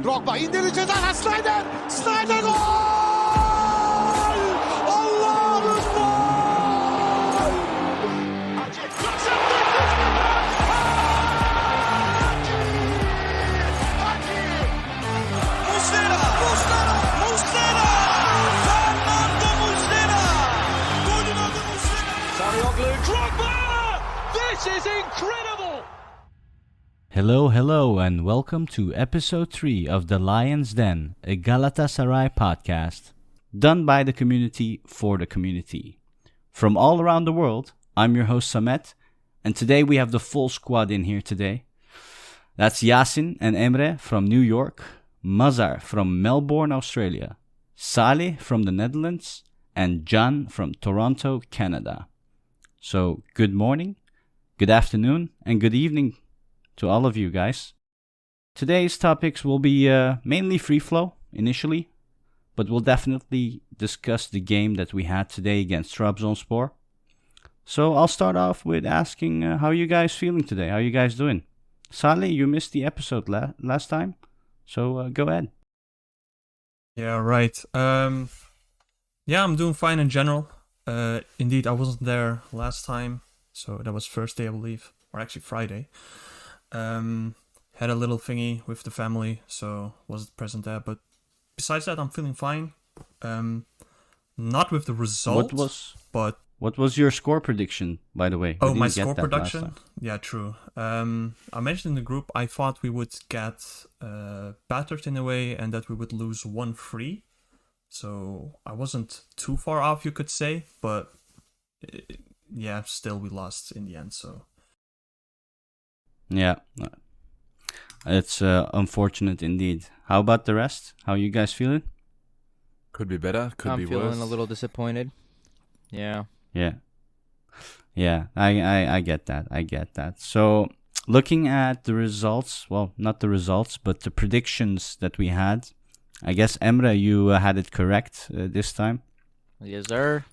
Drogba indirdi ceza Snyder. Snyder gol! Allah'ım gol! Muslera! Fernando Muslera! Golün adı Muslera! Sarıyoglu, Drogba! This is incredible! Hello, and welcome to episode 3 of The Lion's Den, a Galatasaray podcast, done by the community for the community. From all around the world, I'm your host Samet, and today we have the full squad in here today. That's Yasin and Emre from New York, Mazar from Melbourne, Australia, Salih from the Netherlands, and John from Toronto, Canada. So, good morning, good afternoon, and good evening to all of you guys. Today's topics will be mainly free flow initially, but we'll definitely discuss the game that we had today against Trabzonspor. So I'll start off with asking how you guys feeling today? How you guys doing? Salih, you missed the episode last time, so go ahead. Yeah, right. I'm doing fine in general. Indeed, I wasn't there last time, so that was Thursday, I believe, or actually Friday. Had a little thingy with the family, so wasn't present there. But besides that, I'm feeling fine. Not with the result, what was your score prediction, by the way? Oh, my score prediction? Yeah, true. I mentioned in the group I thought we would get battered in a way and that we would lose 1-3. So I wasn't too far off, you could say, but yeah, still we lost in the end, so... Yeah, it's unfortunate indeed. How about the rest? How you guys feeling? Could be better, could be worse. I'm feeling a little disappointed. Yeah. I get that. So, looking at the results, well, not the results, but the predictions that we had, I guess, Emre, you had it correct this time. Yes, sir.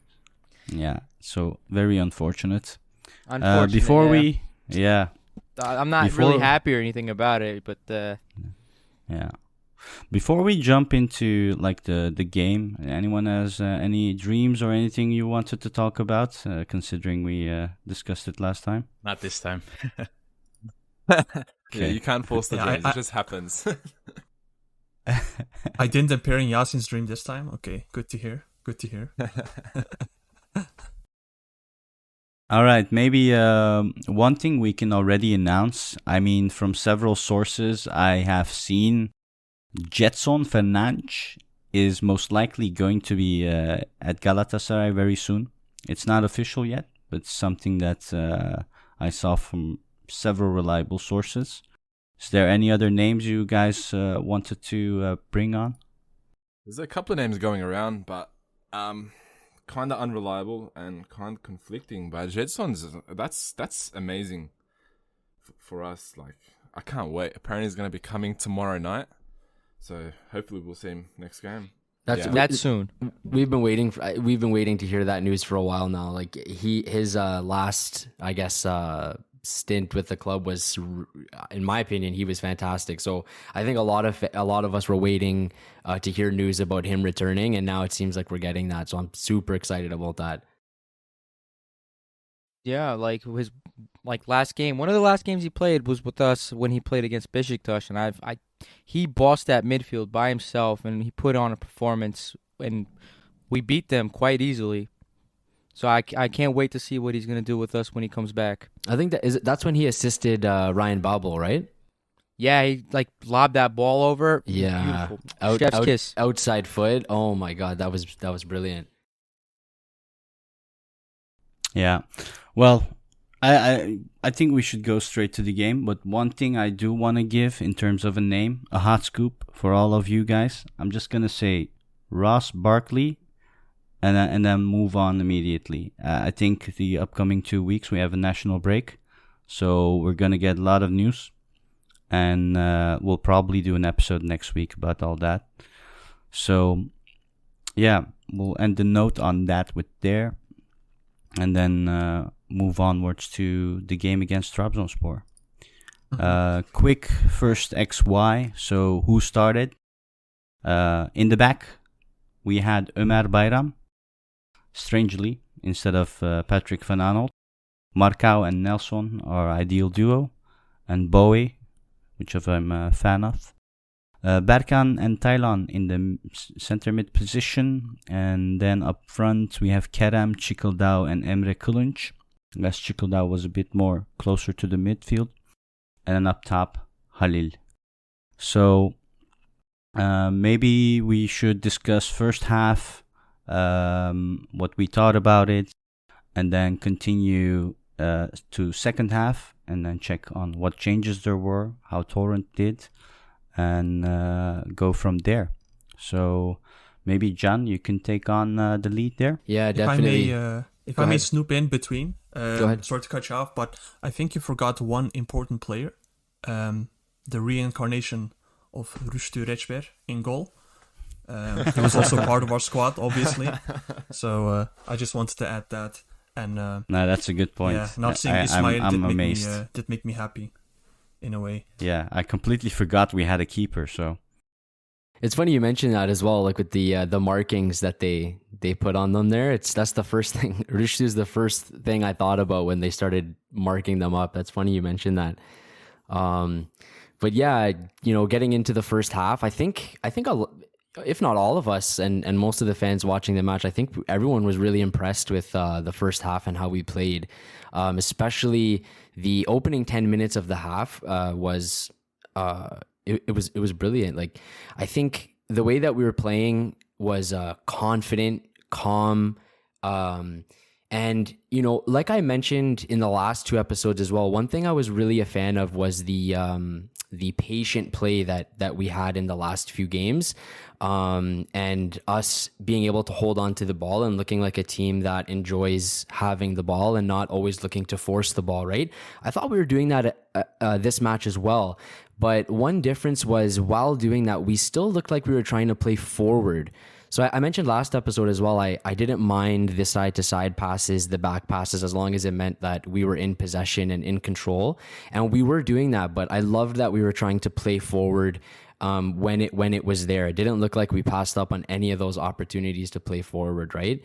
Yeah, so very unfortunate. Unfortunate, yeah. I'm not really happy or anything about it, but yeah. Before we jump into like the game, anyone has any dreams or anything you wanted to talk about? Considering we discussed it last time. Not this time. Okay. Yeah, you can't force the dreams. It just happens. I didn't appear in Yasin's dream this time. Okay, good to hear. All right, maybe one thing we can already announce. I mean, from several sources, I have seen Performanc is most likely going to be at Galatasaray very soon. It's not official yet, but it's something that I saw from several reliable sources. Is there any other names you guys wanted to bring on? There's a couple of names going around, but kind of unreliable and kind of conflicting. But Jedson's, that's amazing for us. Like, I can't wait. Apparently, he's going to be coming tomorrow night. So hopefully, we'll see him next game. That's soon. We've been waiting to hear that news for a while now. Like his last, I guess, stint with the club was, in my opinion, he was fantastic. So I think a lot of us were waiting to hear news about him returning, and now it seems like we're getting that. So I'm super excited about that. Yeah, like his last game. One of the last games he played was with us when he played against Besiktas, and he bossed that midfield by himself, and he put on a performance, and we beat them quite easily. So I can't wait to see what he's going to do with us when he comes back. I think that's when he assisted Ryan Babel, right? Yeah, he lobbed that ball over. Yeah. Beautiful. Chef's kiss. Outside foot. Oh my God, that was brilliant. Yeah. Well, I think we should go straight to the game, but one thing I do want to give in terms of a name, a hot scoop for all of you guys. I'm just going to say Ross Barkley and then move on immediately. I think the upcoming 2 weeks we have a national break, so we're going to get a lot of news, and we'll probably do an episode next week about all that. So, yeah, we'll end the note on that with there, and then move onwards to the game against Trabzonspor. Quick first XY. So who started? In the back, we had Ömer Bayram, strangely, instead of Patrick Van Aanholt. Marcao and Nelson are ideal duo. And Bowie, which I'm a fan of. Berkan and Taylan in the center mid position. And then up front, we have Kerem, Çikıldağ, and Emre Kılınç. Unless Çikıldağ was a bit more closer to the midfield. And then up top, Halil. So maybe we should discuss first half, what we thought about it, and then continue to second half, and then check on what changes there were, how Torrent did, and go from there. So maybe Can, you can take on the lead there. Yeah, definitely. If I may snoop in between, Go ahead. sorry to cut you off, but I think you forgot one important player, the reincarnation of Rüştü Reçber in goal. He was also part of our squad, obviously. So I just wanted to add that. And No, that's a good point. yeah, not seeing I'm Ismail amazed. did make me happy, in a way. Yeah, I completely forgot we had a keeper. So It's funny you mentioned that as well, like with the markings that they put on them there. That's the first thing. Rüştü is the first thing I thought about when they started marking them up. That's funny you mentioned that. But yeah, getting into the first half, I think if not all of us and most of the fans watching the match, I think everyone was really impressed with the first half and how we played. Especially the opening 10 minutes of the half was brilliant. Like, I think the way that we were playing was confident, calm, and like I mentioned in the last two episodes as well, one thing I was really a fan of was the patient play that we had in the last few games, and us being able to hold on to the ball and looking like a team that enjoys having the ball and not always looking to force the ball, right? I thought we were doing that this match as well. But one difference was, while doing that, we still looked like we were trying to play forward. So I mentioned last episode as well, I didn't mind the side-to-side passes, the back passes, as long as it meant that we were in possession and in control. And we were doing that, but I loved that we were trying to play forward when it was there. It didn't look like we passed up on any of those opportunities to play forward, right?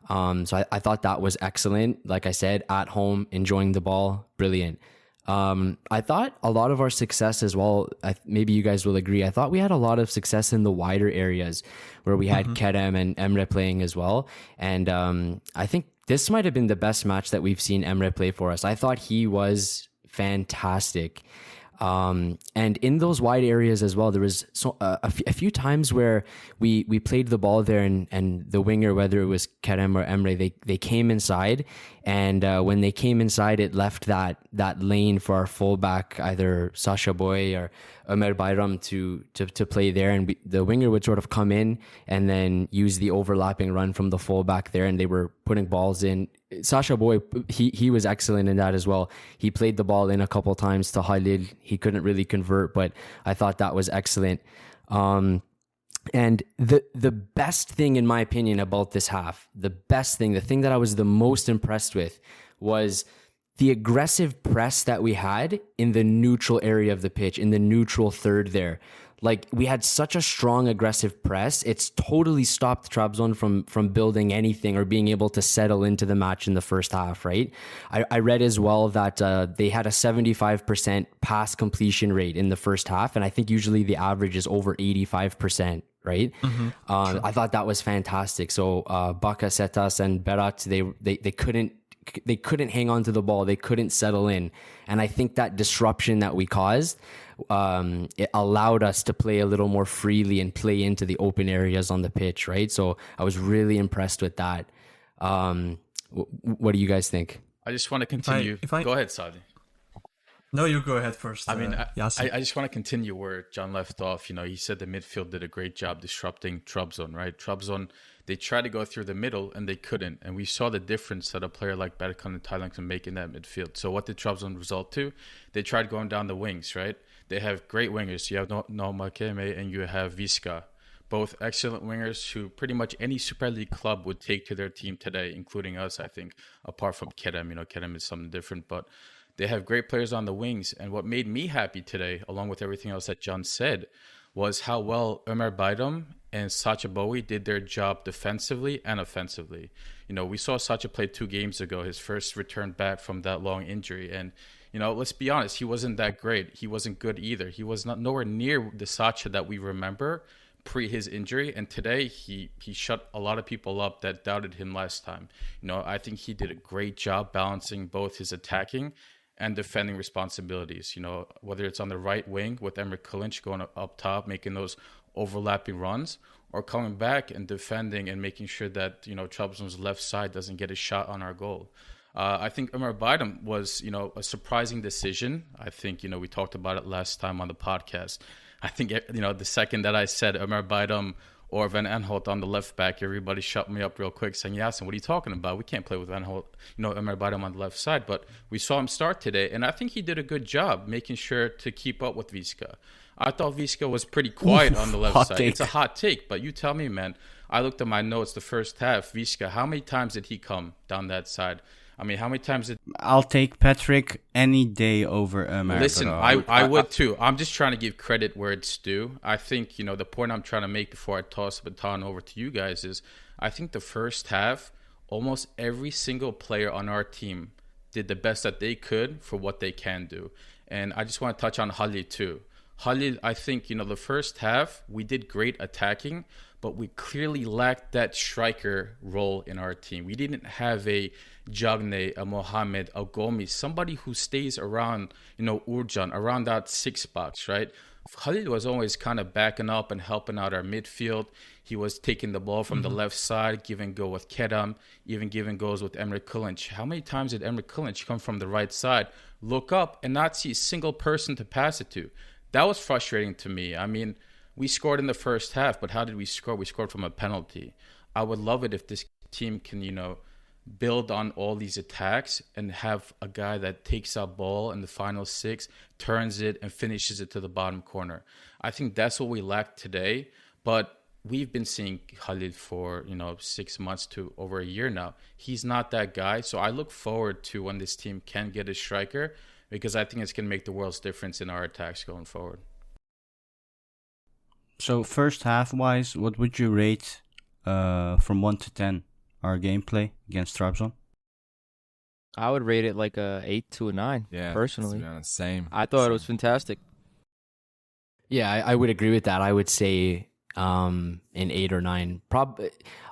So I thought that was excellent. Like I said, at home, enjoying the ball, brilliant. I thought a lot of our success as well, maybe you guys will agree, I thought we had a lot of success in the wider areas where we had Kerem and Emre playing as well. And I think this might have been the best match that we've seen Emre play for us. I thought he was fantastic. And in those wide areas as well, there was a few times where we played the ball there, and the winger, whether it was Kerem or Emre, they came inside, and when they came inside, it left that lane for our fullback, either Sasha Boy or Ömer Bayram, to play there, and the winger would sort of come in and then use the overlapping run from the fullback there, and they were putting balls in. Sasha Boy, he was excellent in that as well. He played the ball in a couple times to Halil. He couldn't really convert, but I thought that was excellent. And the best thing, in my opinion, about this half, the thing that I was the most impressed with, was the aggressive press that we had in the neutral area of the pitch, in the neutral third there. Like, we had such a strong aggressive press. It's totally stopped Trabzon from building anything or being able to settle into the match in the first half, right? I read as well that they had a 75% pass completion rate in the first half, and I think usually the average is over 85%, right? I thought that was fantastic. So Bakasetas and Berat, they couldn't hang on to the ball. They couldn't settle in. And I think that disruption that we caused, it allowed us to play a little more freely and play into the open areas on the pitch, right? So I was really impressed with that. What do you guys think? I just want to continue. Go ahead, Sadi. No, you go ahead first. I mean, Yasin. I just want to continue where John left off. He said the midfield did a great job disrupting Trabzon, right? Trabzon, they tried to go through the middle and they couldn't. And we saw the difference that a player like Berkan and Taylan can make in that midfield. So what did Trabzon result to? They tried going down the wings, right? They have great wingers. You have Makeme and you have Viska. Both excellent wingers who pretty much any Super League club would take to their team today, including us, I think, apart from Kerem. Kerem is something different, but They have great players on the wings. And what made me happy today, along with everything else that John said, was how well Ömer Bayram and Sacha Boey did their job defensively and offensively. We saw Sacha play 2 games ago, his first return back from that long injury. And, let's be honest, he wasn't that great. He wasn't good either. He was nowhere near the Sacha that we remember pre his injury. And today he shut a lot of people up that doubted him last time. I think he did a great job balancing both his attacking and defending responsibilities, whether it's on the right wing with Emre Kılınç going up top, making those overlapping runs, or coming back and defending and making sure that, Trabzon's left side doesn't get a shot on our goal. I think Ömer Bayram was, a surprising decision. I think, we talked about it last time on the podcast. I think, the second that I said Ömer Bayram or Van Aanholt on the left back, everybody shut me up real quick saying, Yasin, what are you talking about? We can't play with Van Aanholt, Ömer Bayram on the left side. But we saw him start today, and I think he did a good job making sure to keep up with Viska. I thought Viska was pretty quiet on the left side. It's a hot take, but you tell me, man. I looked at my notes the first half. Viska, how many times did he come down that side? I mean, how many times did... I'll take Patrick any day over Ömer. Listen, I would too. I'm just trying to give credit where it's due. I think, the point I'm trying to make before I toss the baton over to you guys is I think the first half, almost every single player on our team did the best that they could for what they can do. And I just want to touch on Halil too. Halil, I think, the first half, we did great attacking, but we clearly lacked that striker role in our team. We didn't have a Cagne, a Mohamed, a Gomi, somebody who stays around, Urcan, around that 6 box, right? Halil was always kind of backing up and helping out our midfield. He was taking the ball from the left side, giving go with Kerem, even giving goals with Emre Kılınç. How many times did Emre Kılınç come from the right side, look up, and not see a single person to pass it to? That was frustrating to me. I mean, we scored in the first half, but how did we score? We scored from a penalty. I would love it if this team can, build on all these attacks and have a guy that takes out ball in the final 6, turns it, and finishes it to the bottom corner. I think that's what we lacked today, but we've been seeing Halil for, 6 months to over a year now. He's not that guy, so I look forward to when this team can get a striker, because I think it's going to make the world's difference in our attacks going forward. So first half wise, what would you rate from 1 to 10 our gameplay against Trabzon? I would rate it like a 8 to a 9. Yeah, personally, to be honest, same. I thought it was fantastic. Yeah, I would agree with that. I would say an 8 or 9.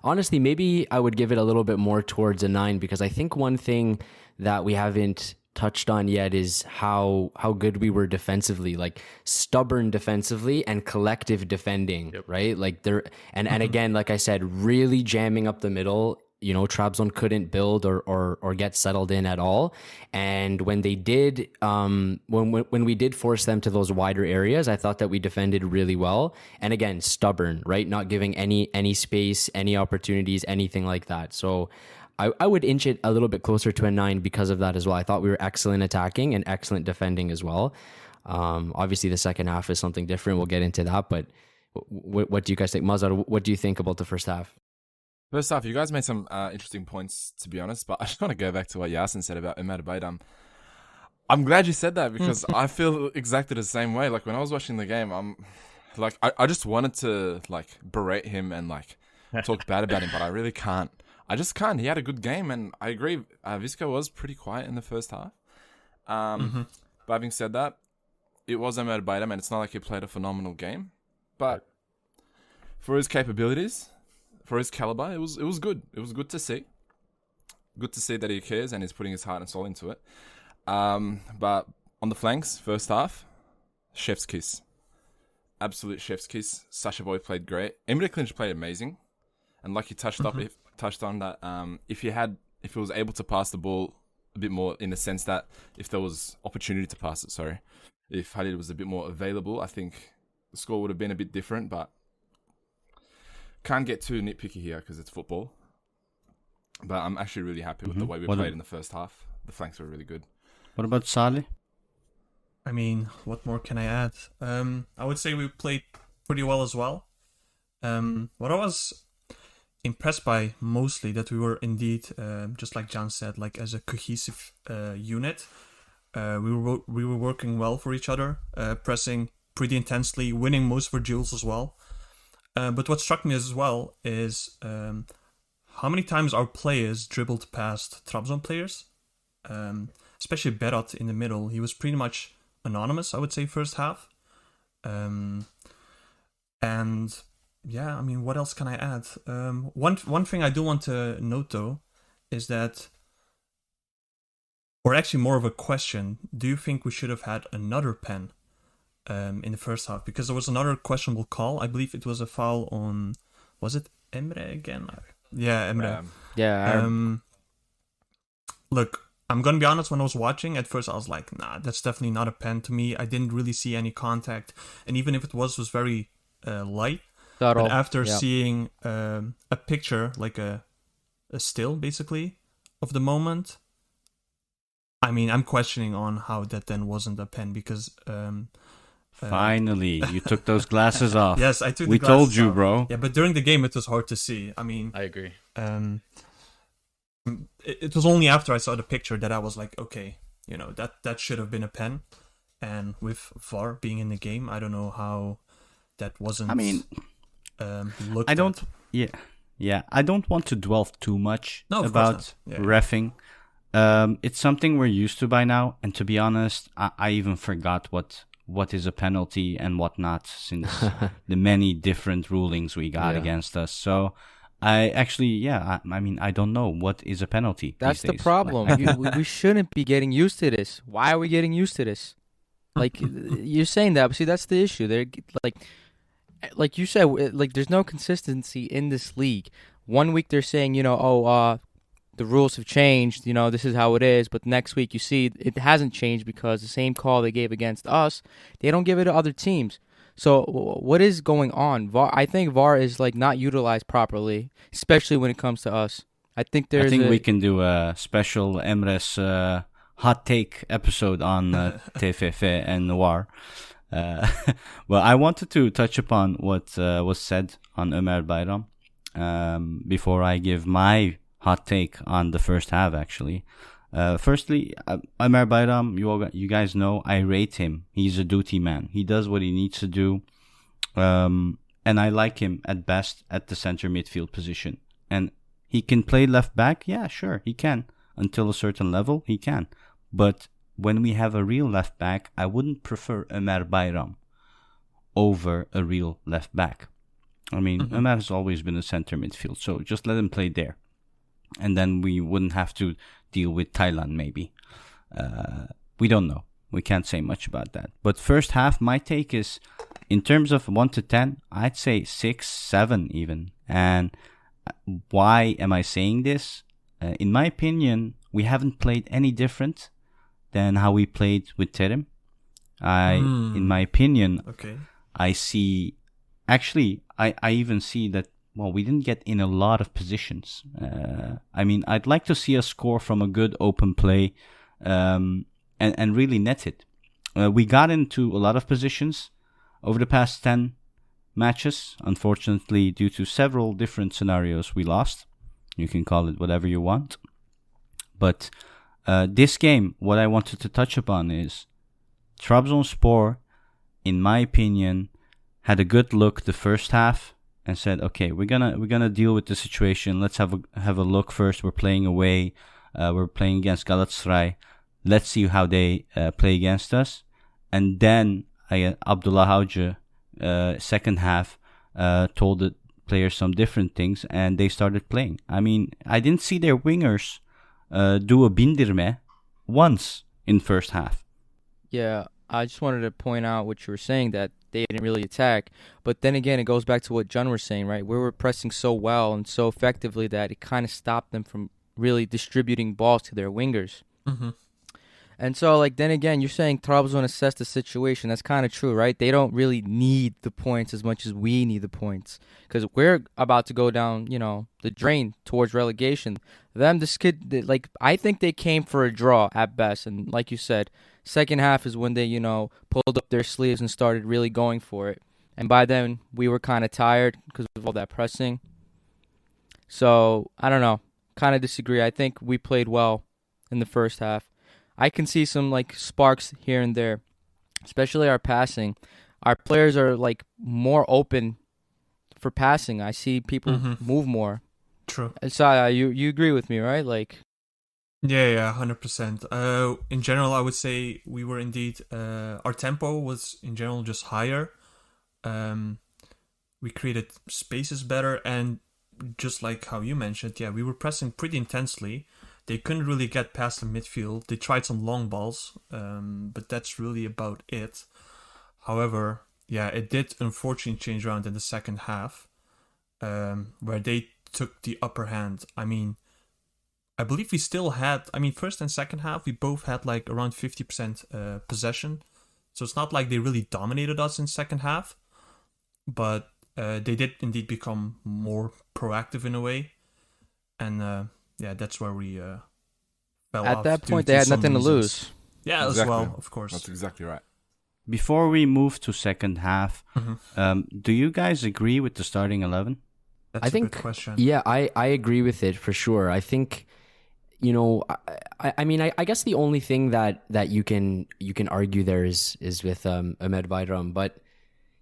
Honestly, maybe I would give it a little bit more towards a 9, because I think one thing that we haven't touched on yet is how good we were defensively, like stubborn defensively and collective defending, right? Like and again, like I said, really jamming up the middle. Trabzon couldn't build or get settled in at all. And when they did, when we did force them to those wider areas, I thought that we defended really well. And again, stubborn, right? Not giving any space, any opportunities, anything like that. So I would inch it a little bit closer to a 9 because of that as well. I thought we were excellent attacking and excellent defending as well. Obviously, the second half is something different. We'll get into that. But what do you guys think? Mazhar, what do you think about the first half? First off, you guys made some interesting points, to be honest, but I just want to go back to what Yasin said about Ömer Bayram. I'm glad you said that, because I feel exactly the same way. Like, when I was watching the game, I just wanted to, berate him and, talk bad about him, but I really can't. I just can't. He had a good game, and I agree, Viska was pretty quiet in the first half. But having said that, it was Ömer Bayram, and it's not like he played a phenomenal game. But for his capabilities, for his caliber, it was good. It was good to see. Good to see that he cares and he's putting his heart and soul into it. But on the flanks, first half, chef's kiss. Absolute chef's kiss. Sacha Boey played great. Emre Kılınç played amazing. And like you touched on that, if he was able to pass the ball a bit more, in the sense that if there was opportunity to pass it, if Halil was a bit more available, I think the score would have been a bit different, but can't get too nitpicky here because it's football. But I'm actually really happy with the way we played in the first half. The flanks were really good. What about Salih? I mean, what more can I add? I would say we played pretty well as well. What I was impressed by mostly, that we were indeed, just like John said, as a cohesive unit. We were working well for each other, pressing pretty intensely, winning most of our duels as well. But what struck me as well is how many times our players dribbled past Trabzon players, especially Berat in the middle. He was pretty much anonymous, I would say, first half. And yeah, I mean, what else can I add? One thing I do want to note though is that, or actually more of a question, do you think we should have had another pen in the first half? Because there was another questionable call. I believe it was a foul on, was it Emre again? Yeah, Emre. Look, I'm going to be honest, when I was watching, at first I was like, nah, that's definitely not a pen to me. I didn't really see any contact. And even if it was very light. Subtle. But after seeing a picture, like a still, basically, of the moment, I mean, I'm questioning on how that then wasn't a pen because... Finally, you took those glasses off. Yes, I took We the glasses told you, off. bro. Yeah, but during the game, it was hard to see. I mean... I agree. It was only after I saw the picture that I was like, okay, you know, that should have been a pen. And with VAR being in the game, I don't know how that wasn't... I mean... looked I don't... at. Yeah. I don't want to dwell too much No, of about course not. Yeah. reffing. It's something we're used to by now, and to be honest, I even forgot what is a penalty and what not since the many different rulings we got against us. So I actually, I mean, I don't know what is a penalty. That's these the days. problem. Like, We shouldn't be getting used to this. Why are we getting used to this? Like you're saying that, but see, that's the issue. They're like you said, like there's no consistency in this league. 1 week they're saying, the rules have changed, this is how it is. But next week you see it hasn't changed because the same call they gave against us, they don't give it to other teams. So what is going on? I think VAR is like not utilized properly, especially when it comes to us. I think we can do a special Emre's hot take episode on TFF and Noir. Well, I wanted to touch upon what was said on Ömer Bayram before I give my hot take on the first half, actually. Firstly, Ömer Bayram, you guys know, I rate him. He's a duty man. He does what he needs to do. And I like him at best at the center midfield position. And he can play left back. Yeah, sure, he can. Until a certain level, he can. But when we have a real left back, I wouldn't prefer Ömer Bayram over a real left back. I mean, Ömer has always been a center midfield, so just let him play there. And then we wouldn't have to deal with Thailand, maybe. We don't know. We can't say much about that. But first half, my take is, in terms of 1 to 10, I'd say 6, 7 even. And why am I saying this? In my opinion, we haven't played any different than how we played with Terim. In my opinion, I see... Actually, I even see that, well, we didn't get in a lot of positions. I mean, I'd like to see us score from a good open play and really net it. We got into a lot of positions over the past 10 matches. Unfortunately, due to several different scenarios, we lost. You can call it whatever you want. But this game, what I wanted to touch upon is Trabzonspor, in my opinion, had a good look the first half and said, okay, we're gonna deal with the situation. Let's have a look first. We're playing away. We're playing against Galatasaray. Let's see how they play against us. And then Abdullah Avcı, second half, told the players some different things, and they started playing. I mean, I didn't see their wingers do a bindirme once in first half. Yeah, I just wanted to point out what you were saying, that they didn't really attack. But then again, it goes back to what John was saying, right? We were pressing so well and so effectively that it kind of stopped them from really distributing balls to their wingers. And so, like, then again, you're saying Trabzon assessed the situation. That's kind of true, right? They don't really need the points as much as we need the points, because we're about to go down, the drain towards relegation. I think they came for a draw at best. And like you said, second half is when they, pulled up their sleeves and started really going for it. And by then, we were kind of tired because of all that pressing. So, I don't know. Kind of disagree. I think we played well in the first half. I can see some like sparks here and there, especially our passing. Our players are like more open for passing. I see people move more. True. So you agree with me, right? Like, Yeah, 100%. In general, I would say we were indeed, our tempo was in general just higher. We created spaces better, and just like how you mentioned, yeah, we were pressing pretty intensely. They couldn't really get past the midfield. They tried some long balls, but that's really about it. However, yeah, it did unfortunately change around in the second half, where they took the upper hand. I mean, I believe we still had, first and second half, we both had like around 50% possession. So it's not like they really dominated us in second half, but they did indeed become more proactive in a way. And yeah, that's where we fell off. at that due point, to they had some nothing to reasons. lose. Yeah, Exactly. as well, of course. That's exactly right. Before we move to second half, do you guys agree with the starting 11? That's I a think, good question. yeah, I agree with it for sure. I think, you know, I guess the only thing that you can argue there is with Ahmed Bayram, but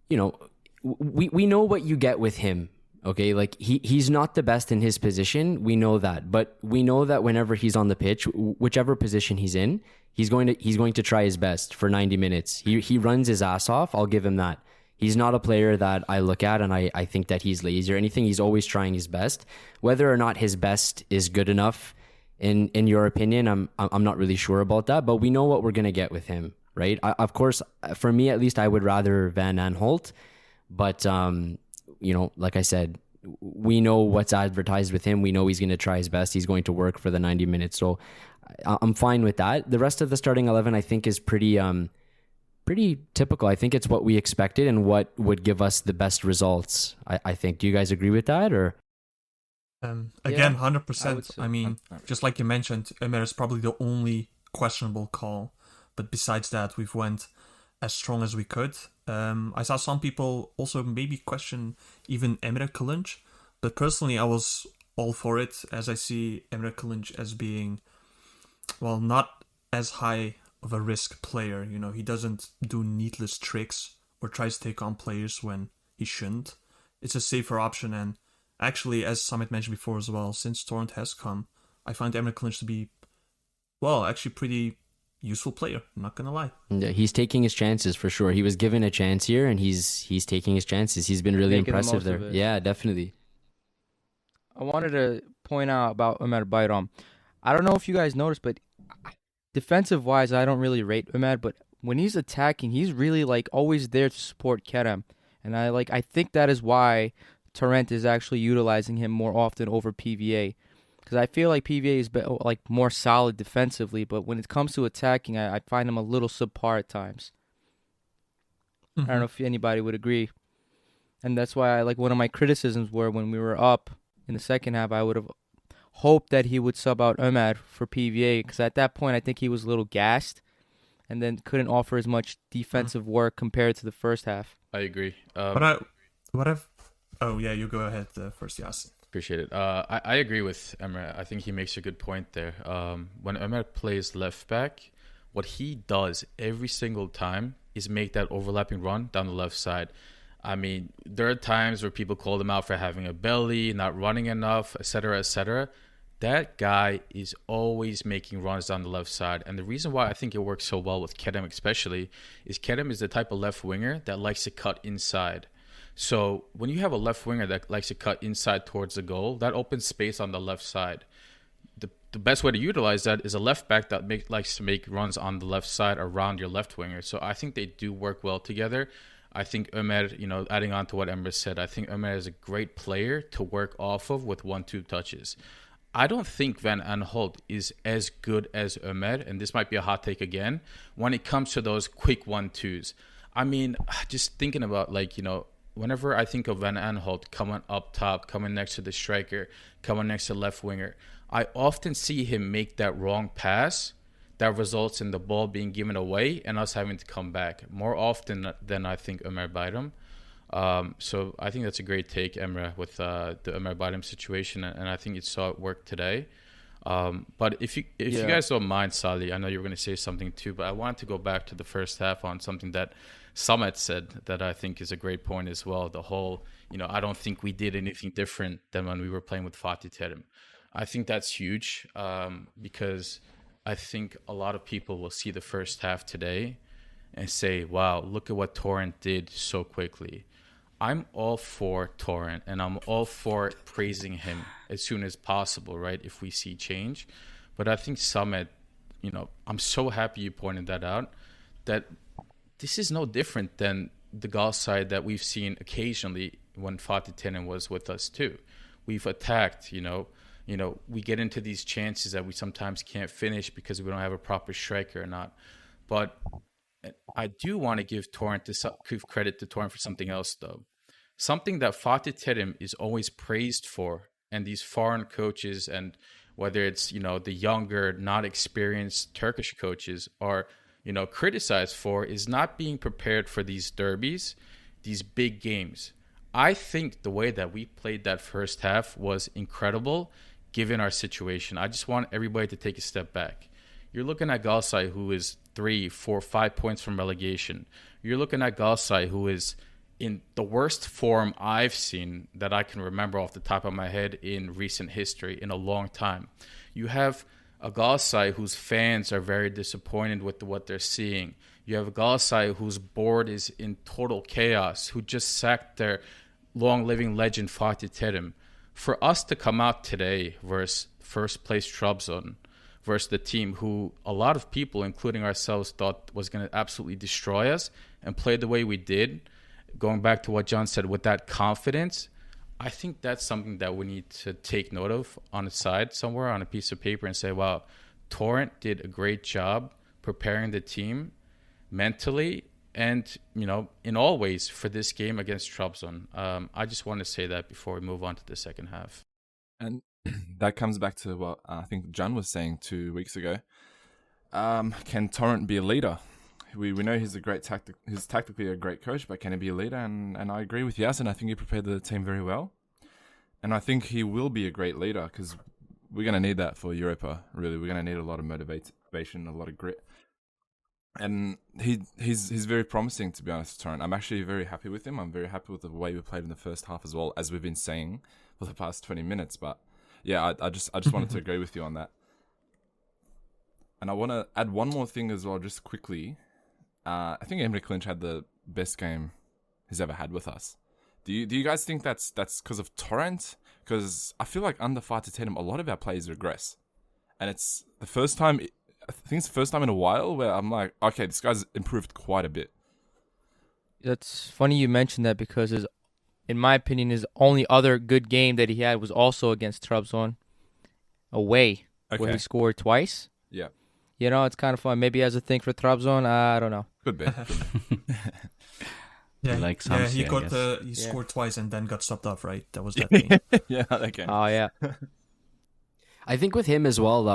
you know, we know what you get with him. Okay, like he's not the best in his position. We know that, but we know that whenever he's on the pitch, whichever position he's in, he's going to try his best for 90 minutes. He runs his ass off. I'll give him that. He's not a player that I look at and I think that he's lazy or anything. He's always trying his best. Whether or not his best is good enough, in your opinion, I'm not really sure about that. But we know what we're gonna get with him, right? Of course, for me at least, I would rather Van Aanholt. But you know, like I said, we know what's advertised with him. We know he's going to try his best. He's going to work for the 90 minutes. So I'm fine with that. The rest of the starting 11, I think, is pretty typical. I think it's what we expected and what would give us the best results. I think. Do you guys agree with that, or? Again, Yeah, 100%. I mean, just like you mentioned, Ömer is probably the only questionable call. But besides that, we've went as strong as we could. I saw some people also maybe question even Emre Kılınç, but personally I was all for it, as I see Emre Kılınç as being, well, not as high of a risk player. You know, he doesn't do needless tricks or tries to take on players when he shouldn't. It's a safer option, and actually, as Samet mentioned before as well, since Torrent has come, I find Emre Kılınç to be, well, actually pretty useful player. I'm not gonna lie. Yeah, he's taking his chances for sure. He was given a chance here, and he's taking his chances. He's been really Making the impressive most of there. it. Yeah, definitely. I wanted to point out about Ömer Bayram. I don't know if you guys noticed, but defensive-wise, I don't really rate Ömer, but when he's attacking, he's really like always there to support Kerem. And I think that is why Torrent is actually utilizing him more often over PVA. Because I feel like PVA is like more solid defensively, but when it comes to attacking, I find him a little subpar at times. I don't know if anybody would agree. And that's why one of my criticisms were when we were up in the second half, I would have hoped that he would sub out Ömer for PVA, because at that point I think he was a little gassed and then couldn't offer as much defensive work compared to the first half. I agree. Oh yeah, you go ahead first, Yasin. Appreciate it. I agree with Emre. I think he makes a good point there. When Ömer plays left back, what he does every single time is make that overlapping run down the left side. I mean, there are times where people call him out for having a belly, not running enough, etc., etc. That guy is always making runs down the left side. And the reason why I think it works so well with Kerem especially is Kerem is the type of left winger that likes to cut inside. So when you have a left winger that likes to cut inside towards the goal, that opens space on the left side. The best way to utilize that is a left back that likes to make runs on the left side around your left winger. So I think they do work well together. I think Ömer, adding on to what Emre said, I think Ömer is a great player to work off of with 1-2 touches. I don't think Van Aanholt is as good as Ömer, and this might be a hot take again, when it comes to those quick 1-2s. I mean, just thinking about whenever I think of Van Aanholt coming up top, coming next to the striker, coming next to the left winger, I often see him make that wrong pass that results in the ball being given away and us having to come back more often than I think Ömer Bayram. So I think that's a great take, Emre, with the Ömer Bayram situation, and I think you saw it work today. But if you guys don't mind, Sally, I know you were going to say something too, but I wanted to go back to the first half on something that Summit said that I think is a great point as well. The whole, I don't think we did anything different than when we were playing with Fatih Terim. I think that's huge because I think a lot of people will see the first half today and say, wow, look at what Torrent did so quickly. I'm all for Torrent, and I'm all for praising him as soon as possible, right, if we see change. But I think Summit, I'm so happy you pointed that out, that this is no different than the Galatasaray that we've seen occasionally when Fatih Terim was with us too. We've attacked, we get into these chances that we sometimes can't finish because we don't have a proper striker or not. But I do want to give credit to Torrent for something else, though. Something that Fatih Terim is always praised for, and these foreign coaches, and whether it's the younger, not experienced Turkish coaches are criticized for, is not being prepared for these derbies, these big games. I think the way that we played that first half was incredible, given our situation. I just want everybody to take a step back. You're looking at Galatasaray, who is 3, 4, 5 points from relegation. You're looking at Galatasaray, who is in the worst form I've seen that I can remember off the top of my head in recent history in a long time. You have a Galatasaray whose fans are very disappointed with what they're seeing. You have a Galatasaray whose board is in total chaos, who just sacked their long-living legend Fatih Terim. For us to come out today versus first place Trabzon, versus the team who a lot of people, including ourselves, thought was going to absolutely destroy us, and play the way we did, going back to what John said, with that confidence, I think that's something that we need to take note of on a side somewhere on a piece of paper and say, wow, Torrent did a great job preparing the team mentally and, in all ways for this game against Trabzon. I just want to say that before we move on to the second half. And that comes back to what I think John was saying 2 weeks ago. Can Torrent be a leader? We know he's he's tactically a great coach, but can he be a leader? And I agree with Yasin. I think he prepared the team very well. And I think he will be a great leader because we're going to need that for Europa, really. We're going to need a lot of motivation, a lot of grit. And he's very promising, to be honest, Torrent. I'm actually very happy with him. I'm very happy with the way we played in the first half as well, as we've been saying for the past 20 minutes. But yeah, I just wanted to agree with you on that. And I want to add one more thing as well, just quickly. I think Emre Clinch had the best game he's ever had with us. Do you guys think that's because of Torrent? Because I feel like under Fatih Terim, a lot of our players regress, and it's the first time. I think it's the first time in a while where I'm like, okay, this guy's improved quite a bit. That's funny you mentioned that because in my opinion, his only other good game that he had was also against Trabzon away, where he scored twice. Yeah. It's kind of fun. Maybe he has a thing for Trabzon. I don't know. Could be. He scored twice and then got stopped off, right? That was that game. Yeah, that game. Oh, yeah. I think with him as well,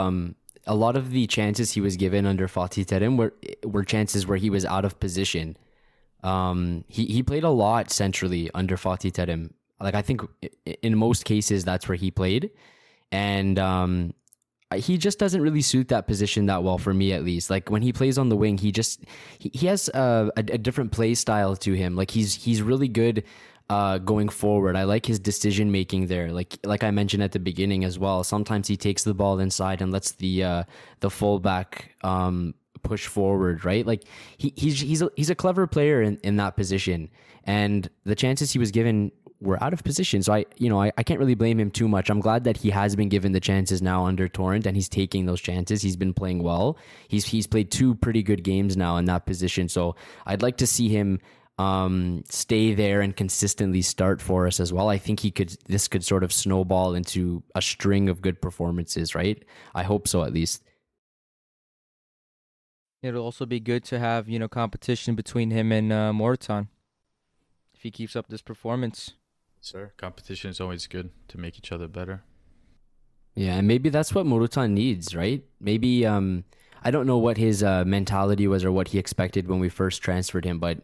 a lot of the chances he was given under Fatih Terim were chances where he was out of position. He played a lot centrally under Fatih Terim. Like, I think in most cases that's where he played. And he just doesn't really suit that position that well, for me at least. Like, when he plays on the wing, he has a different play style to him. Like, he's really good going forward. I like his decision making there. Like I mentioned at the beginning as well. Sometimes he takes the ball inside and lets the fullback push forward. Right? Like, he's a clever player in that position. And the chances he was given were out of position. So I can't really blame him too much. I'm glad that he has been given the chances now under Torrent, and he's taking those chances. He's been playing well. He's played 2 pretty good games now in that position. So I'd like to see him stay there and consistently start for us as well. I think this could sort of snowball into a string of good performances, right? I hope so, at least. It'll also be good to have, competition between him and Morton if he keeps up this performance. Sir, competition is always good to make each other better. Yeah, and maybe that's what Morutan needs, right? Maybe, I don't know what his mentality was or what he expected when we first transferred him, but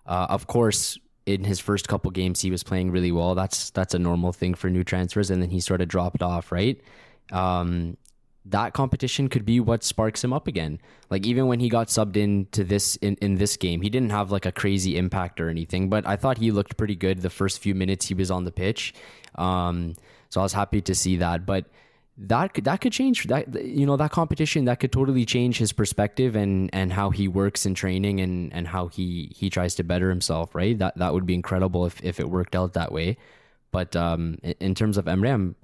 of course, in his first couple games, he was playing really well. That's a normal thing for new transfers, and then he sort of dropped off, right? that competition could be what sparks him up again. Like even when he got subbed into this in this game, he didn't have like a crazy impact or anything, but I thought he looked pretty good the first few minutes he was on the pitch. So I was happy to see that, but that could change that, that competition, that could totally change his perspective and how he works in training and how he tries to better himself, right? That would be incredible if it worked out that way. But in terms of Emre,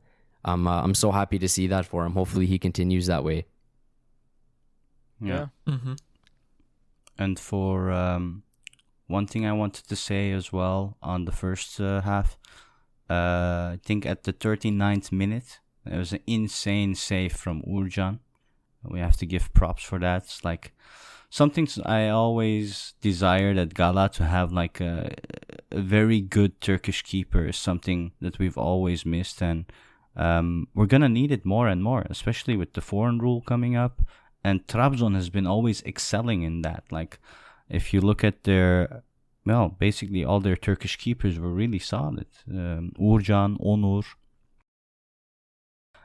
I'm so happy to see that for him. Hopefully he continues that way. Yeah. Mm-hmm. And for one thing I wanted to say as well on the first half, I think at the 39th minute, there was an insane save from Uğurcan. We have to give props for that. It's like something I always desired at Gala, to have like a very good Turkish keeper is something that we've always missed, and we're gonna need it more and more, especially with the foreign rule coming up. And Trabzon has been always excelling in that. Like, if you look at basically all their Turkish keepers were really solid. Uğurcan, Onur,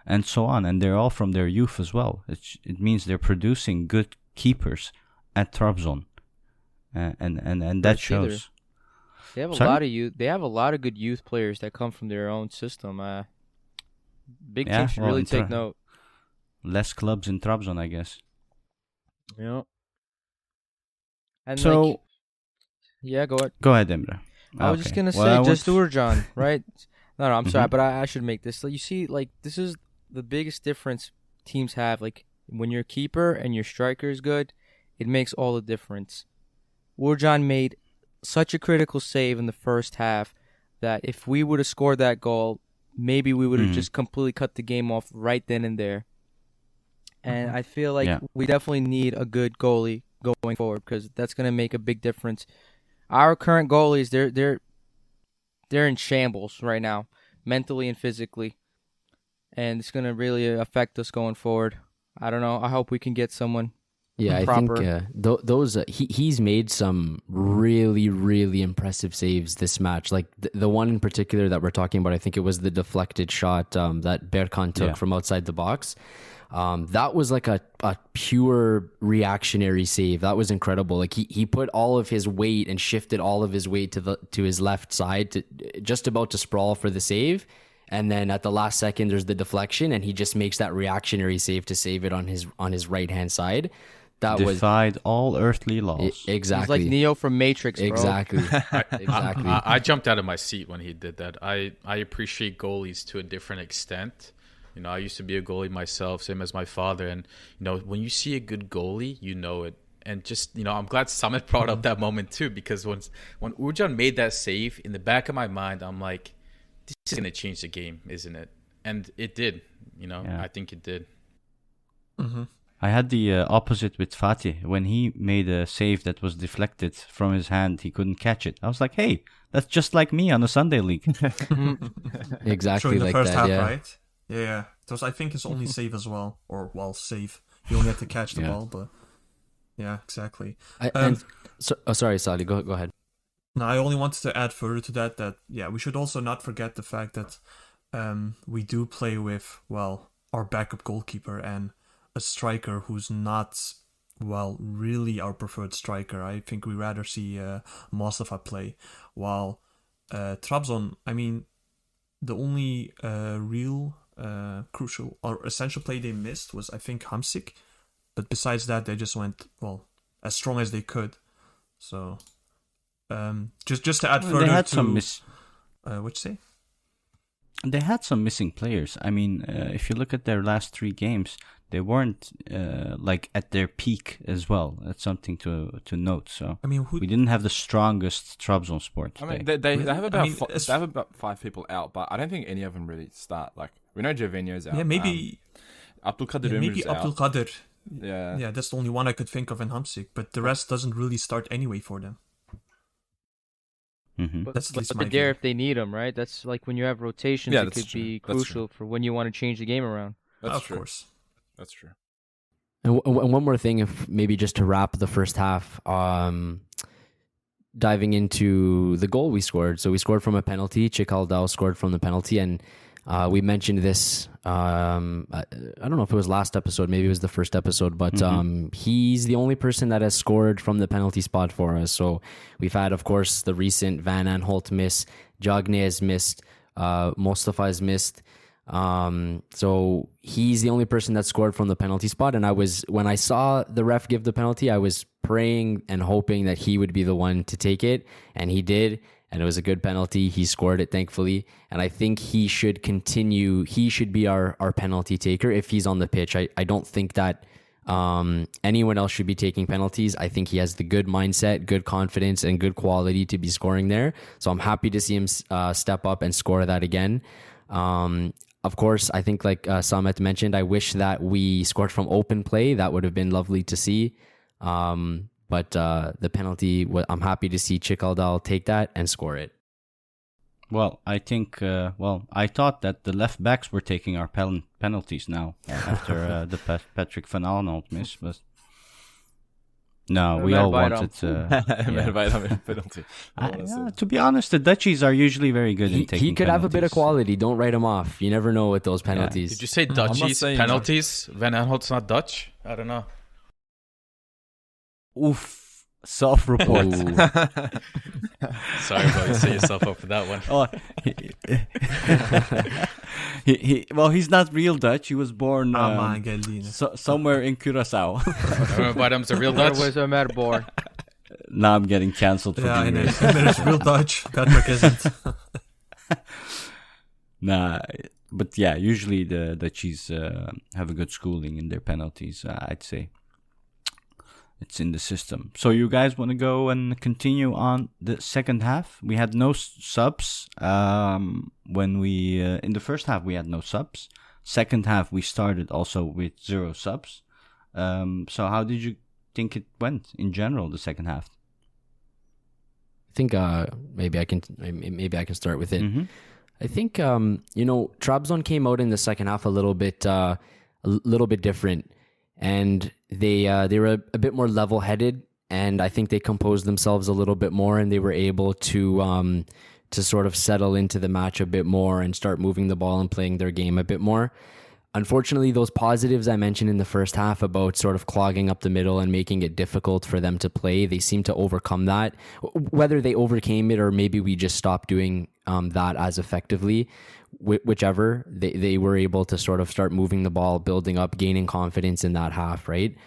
and so on. And they're all from their youth as well. It means they're producing good keepers at Trabzon, and that shows. They have a Sorry? lot of youth. They have a lot of good youth players that come from their own system. Big teams should really take note. Less clubs in Trabzon, I guess. Yeah. And So, go ahead. go ahead, Emre. I was just gonna say, Uğurcan, right? No, I'm sorry, but I should make this. So you see, like, this is the biggest difference teams have. Like, when your keeper and your striker is good, it makes all the difference. Uğurcan made such a critical save in the first half that if we would have scored that goal, maybe we would have just completely cut the game off right then and there. And I feel like we definitely need a good goalie going forward, because that's going to make a big difference. Our current goalies, they're in shambles right now, mentally and physically, and it's going to really affect us going forward. I don't know. I hope we can get someone. Yeah, proper. I think those he's made some really, really impressive saves this match. Like the one in particular that we're talking about, I think it was the deflected shot that Berkan took from outside the box. That was like a pure reactionary save. That was incredible. Like he put all of his weight and shifted all of his weight to his left side, just about to sprawl for the save. And then at the last second, there's the deflection, and he just makes that reactionary save to save it on his right hand side. That defied all earthly laws. Exactly. He's like Neo from Matrix, bro. Exactly. I jumped out of my seat when he did that. I appreciate goalies to a different extent. You know, I used to be a goalie myself, same as my father. And, you know, when you see a good goalie, you know it. And just, you know, I'm glad Samet brought up that moment too, because when Uğurcan made that save, in the back of my mind, I'm like, this is going to change the game, isn't it? And it did. You know, I think it did. Mm-hmm. I had the opposite with Fatih. When he made a save that was deflected from his hand, he couldn't catch it. I was like, hey, that's just like me on a Sunday league. Exactly in the like first that, half, right? Yeah. It was, I think, his only save as well. Or, save. He only had to catch the ball, but... Yeah, exactly. Sorry, Sadi, go ahead. No, I only wanted to add further to that, we should also not forget the fact that we do play with, our backup goalkeeper and a striker who's not, really our preferred striker. I think we rather see Mustafa play. While Trabzon, I mean, the only real crucial or essential play they missed was, I think, Hamsik. But besides that, they just went, as strong as they could. So, just to add further they had to... some what'd you say? They had some missing players. I mean, if you look at their last 3 games, they weren't at their peak as well. That's something to note. So I mean, we didn't have the strongest Trabzonspor today. I mean, they have about they have about 5 people out, but I don't think any of them really start. Like, we know Gervinho's out. Yeah, maybe Abdulkadir maybe Ömür's out. Abdulkadir. Yeah, that's the only one I could think of in Hamsik, but the rest doesn't really start anyway for them. Mm-hmm. But That's at least my they're there view. if they need them, right? That's like when you have rotations, Yeah, it that's could true. be That's crucial for when you want to change the game around. That's Of true. course. That's true. And one more thing, if maybe just to wrap the first half, diving into the goal we scored. So we scored from a penalty. Chikaldao scored from the penalty, and We mentioned this. I don't know if it was last episode, maybe it was the first episode, but he's the only person that has scored from the penalty spot for us. So we've had, of course, the recent Van Aanholt miss, Jagne has missed, Mostafa has missed. So he's the only person that scored from the penalty spot. And when I saw the ref give the penalty, I was praying and hoping that he would be the one to take it, and he did. And it was a good penalty. He scored it, thankfully. And I think he should continue. He should be our penalty taker if he's on the pitch. I don't think that anyone else should be taking penalties. I think he has the good mindset, good confidence, and good quality to be scoring there. So I'm happy to see him step up and score that again. Of course, I think like Samet mentioned, I wish that we scored from open play. That would have been lovely to see. But the penalty, I'm happy to see Chikaldal take that and score it. Well, I think, I thought that the left backs were taking our penalties now after the Patrick Van Aanholt miss, but no, we all wanted penalty. to be honest, the Dutchies are usually very good in taking He could have a bit of penalties. quality. Don't write him off. You never know with those penalties. Did you say I'm not Dutchies saying penalties? Van Aanholt's not Dutch? I don't know. Oof, self-report. Ooh. Sorry, bro. You set yourself up for that one. Oh, he's not real Dutch. He was born somewhere in Curacao. Remember, Adam's a real Where Dutch. was Ömer born? Now I'm getting cancelled for Ja, being nee, racist. nee, is real Dutch. Patrick isn't. Nah, but yeah, usually the Dutchies have a good schooling in their penalties, I'd say. It's in the system. So you guys want to go and continue on the second half? We had no subs. When we in the first half we had no subs. Second half we started also with 0 subs. So how did you think it went in general, the second half? I think maybe I can start with it. Mm-hmm. I think Trabzon came out in the second half a little bit different, and they were a bit more level-headed, and I think they composed themselves a little bit more, and they were able to sort of settle into the match a bit more and start moving the ball and playing their game a bit more. Unfortunately, those positives I mentioned in the first half about sort of clogging up the middle and making it difficult for them to play, they seem to overcome that. Whether they overcame it or maybe we just stopped doing that as effectively, whichever, they were able to sort of start moving the ball, building up, gaining confidence in that half, right?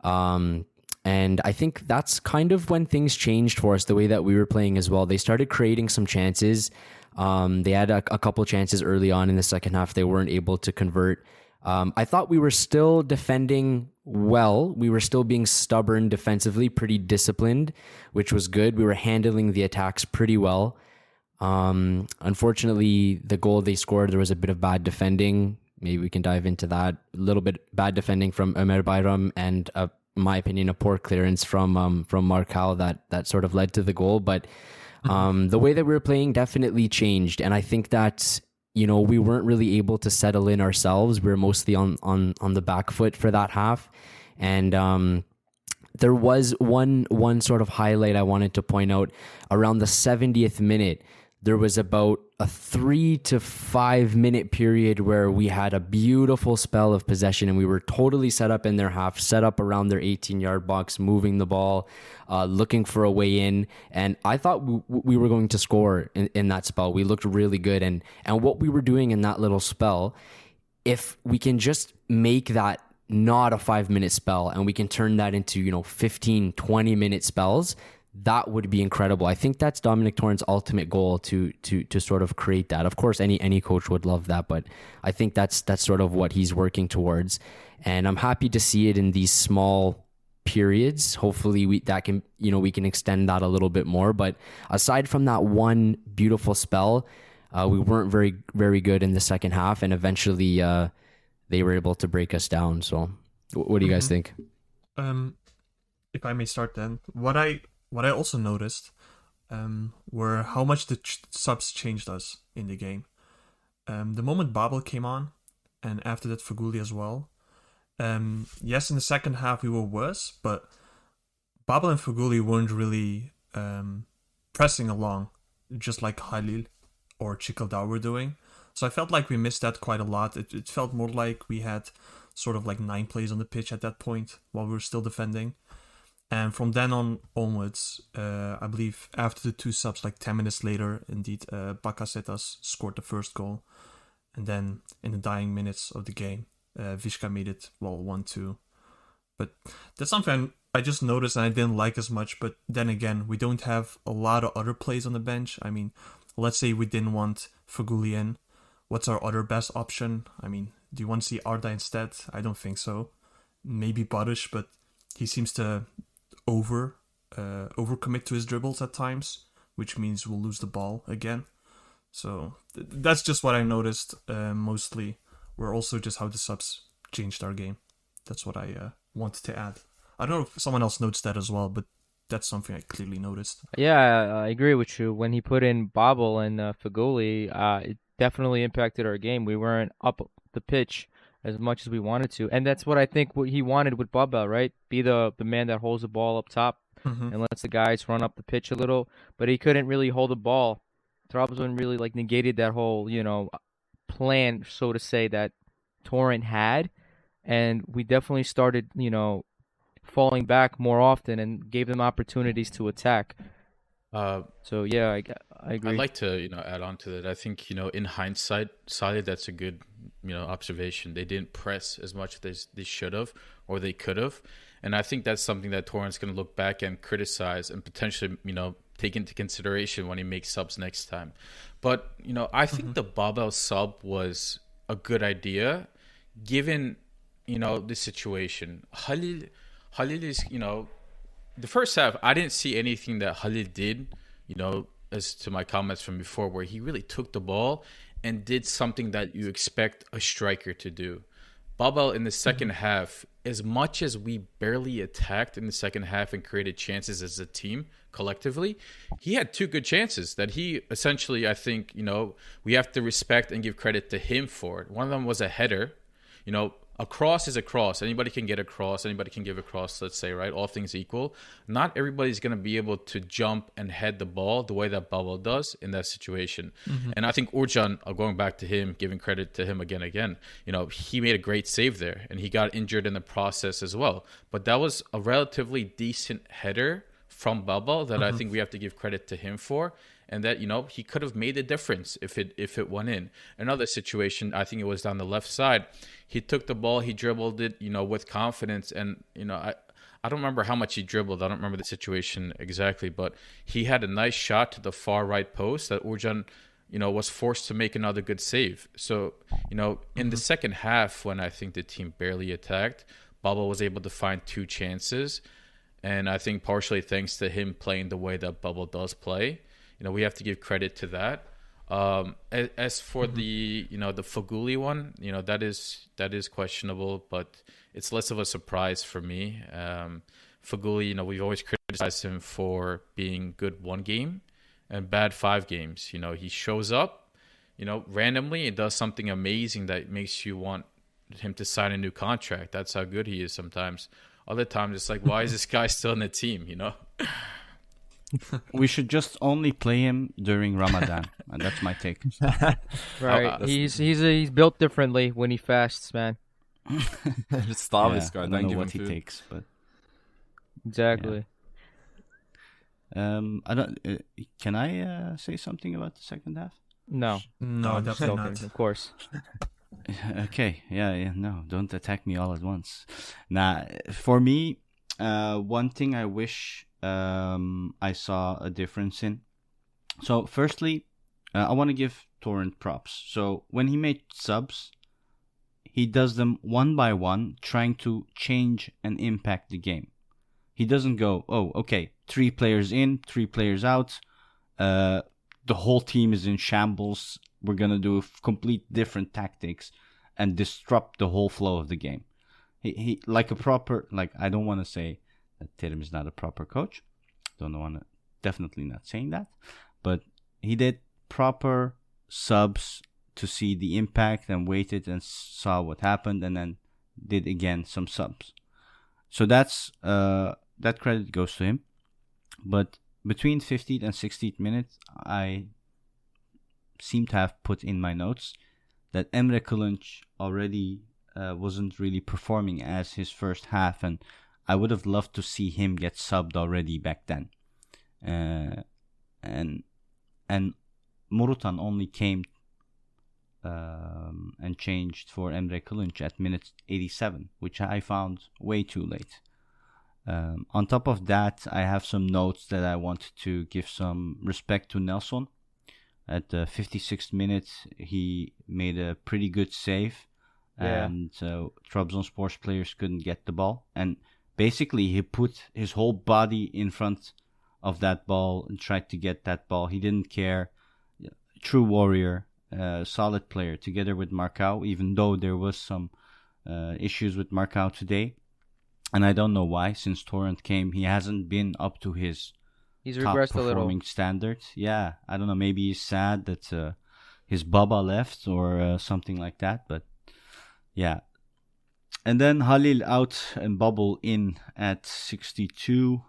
And I think that's kind of when things changed for us, the way that we were playing as well. They started creating some chances. They had a couple chances early on in the second half. They weren't able to convert. I thought we were still defending well. We were still being stubborn defensively, pretty disciplined, which was good. We were handling the attacks pretty well. Unfortunately, the goal they scored, there was a bit of bad defending. Maybe we can dive into that. A little bit bad defending from Ömer Bayram and, in my opinion, a poor clearance from Markau that sort of led to the goal. But the way that we were playing definitely changed. And I think that, we weren't really able to settle in ourselves. We were mostly on the back foot for that half. And there was one sort of highlight I wanted to point out. Around the 70th minute, there was about a 3 to 5 minute period where we had a beautiful spell of possession and we were totally set up in their half, set up around their 18-yard box, moving the ball, looking for a way in. And I thought we were going to score in that spell. We looked really good. And what we were doing in that little spell, if we can just make that not a 5-minute spell and we can turn that into, 15, 20-minute spells, that would be incredible. I think that's Dominic Torrent's ultimate goal to sort of create that. Of course, any coach would love that, but I think that's sort of what he's working towards. And I'm happy to see it in these small periods. Hopefully we can extend that a little bit more. But aside from that one beautiful spell, we weren't very, very good in the second half, and eventually they were able to break us down. So what do you guys think? If I may start then, what I also noticed were how much the subs changed us in the game. The moment Babel came on, and after that Faguli as well. Yes, in the second half we were worse, but Babel and Faguli weren't really pressing along, just like Khalil or Chikaldao were doing. So I felt like we missed that quite a lot. It felt more like we had sort of like 9 plays on the pitch at that point while we were still defending. And from then onwards, I believe after the 2 subs, like 10 minutes later, indeed, Bakasetas scored the first goal. And then in the dying minutes of the game, Vizca made it, 1-2. But that's something I just noticed and I didn't like as much. But then again, we don't have a lot of other plays on the bench. I mean, let's say we didn't want Feghouli in. What's our other best option? I mean, do you want to see Arda instead? I don't think so. Maybe Badish, but he seems to overcommit to his dribbles at times, which means we'll lose the ball again. So that's just what I noticed mostly. Were also just how the subs changed our game. That's what I wanted to add. I don't know if someone else noticed that as well, but that's something I clearly noticed. Yeah, I agree with you. When he put in Babel and Feghouli, it definitely impacted our game. We weren't up the pitch as much as we wanted to, and that's what I think what he wanted with Babel, right? Be the man that holds the ball up top and lets the guys run up the pitch a little, but he couldn't really hold the ball. Trabzon really like negated that whole, plan, so to say, that Torrent had, and we definitely started, falling back more often and gave them opportunities to attack. So yeah, I agree. I'd like to, add on to that. I think, in hindsight, Salih, that's a good, observation. They didn't press as much as they should have or they could have. And I think that's something that Torrent's going to look back and criticize and potentially, take into consideration when he makes subs next time. But, I think the Babel sub was a good idea given, the situation. Halil is, the first half, I didn't see anything that Halil did, as to my comments from before, where he really took the ball and did something that you expect a striker to do. Babel in the second half, as much as we barely attacked in the second half and created chances as a team collectively, he had 2 good chances that he essentially, I think, we have to respect and give credit to him for it. One of them was a header. A cross is a cross. Anybody can get a cross. Anybody can give a cross, let's say, right? All things equal. Not everybody's going to be able to jump and head the ball the way that Babel does in that situation. And I think Urcan, going back to him, giving credit to him again, he made a great save there. And he got injured in the process as well. But that was a relatively decent header from Babel that I think we have to give credit to him for. And that, he could have made a difference if it went in. Another situation, I think it was down the left side. He took the ball, he dribbled it, with confidence. And, I don't remember how much he dribbled. I don't remember the situation exactly. But he had a nice shot to the far right post that Urcan, was forced to make another good save. So, in the second half, when I think the team barely attacked, Babel was able to find 2 chances. And I think partially thanks to him playing the way that Babel does play. We have to give credit to that. As for the Feghouli one, that is questionable, but it's less of a surprise for me. Feghouli, we've always criticized him for being good 1 game and bad 5 games. He shows up, randomly and does something amazing that makes you want him to sign a new contract. That's how good he is sometimes. Other times it's like, why is this guy still in the team, We should just only play him during Ramadan, and that's my take. Right. He's built differently when he fasts, man. Just starve this guy. I Don't don't know give what him he food. takes, but Exactly. I don't. Can I say something about the second half? No. No, I'm just definitely joking, not. of course. Okay. Yeah. No, don't attack me all at once. Nah. For me, one thing I wish I saw a difference in. So, firstly, I want to give Torrent props. So, when he made subs, he does them one by one, trying to change and impact the game. He doesn't go, oh, okay, 3 players in, 3 players out. The whole team is in shambles. We're going to do complete different tactics and disrupt the whole flow of the game. He like a proper, like, I don't want to say that Terim is not a proper coach. Definitely not saying that. But he did proper subs to see the impact and waited and saw what happened and then did again some subs. So that's that credit goes to him. But between 15th and 16th minute, I seem to have put in my notes that Emre Kılınç already wasn't really performing as his first half, and I would have loved to see him get subbed already back then. And Morutan only came and changed for Emre Kılınç at minute 87, which I found way too late. On top of that, I have some notes that I want to give some respect to Nelson. At the 56th minute, he made a pretty good save, and Trabzonspor's players couldn't get the ball. And basically, he put his whole body in front of that ball and tried to get that ball. He didn't care. True warrior, solid player, together with Marcao, even though there was some issues with Marcao today. And I don't know why. Since Torrent came, he hasn't been up to his He's top regressed a little. performing standards. Yeah, I don't know. Maybe he's sad that his Baba left or something like that. But yeah. And then Halil out and Bubble in at 62.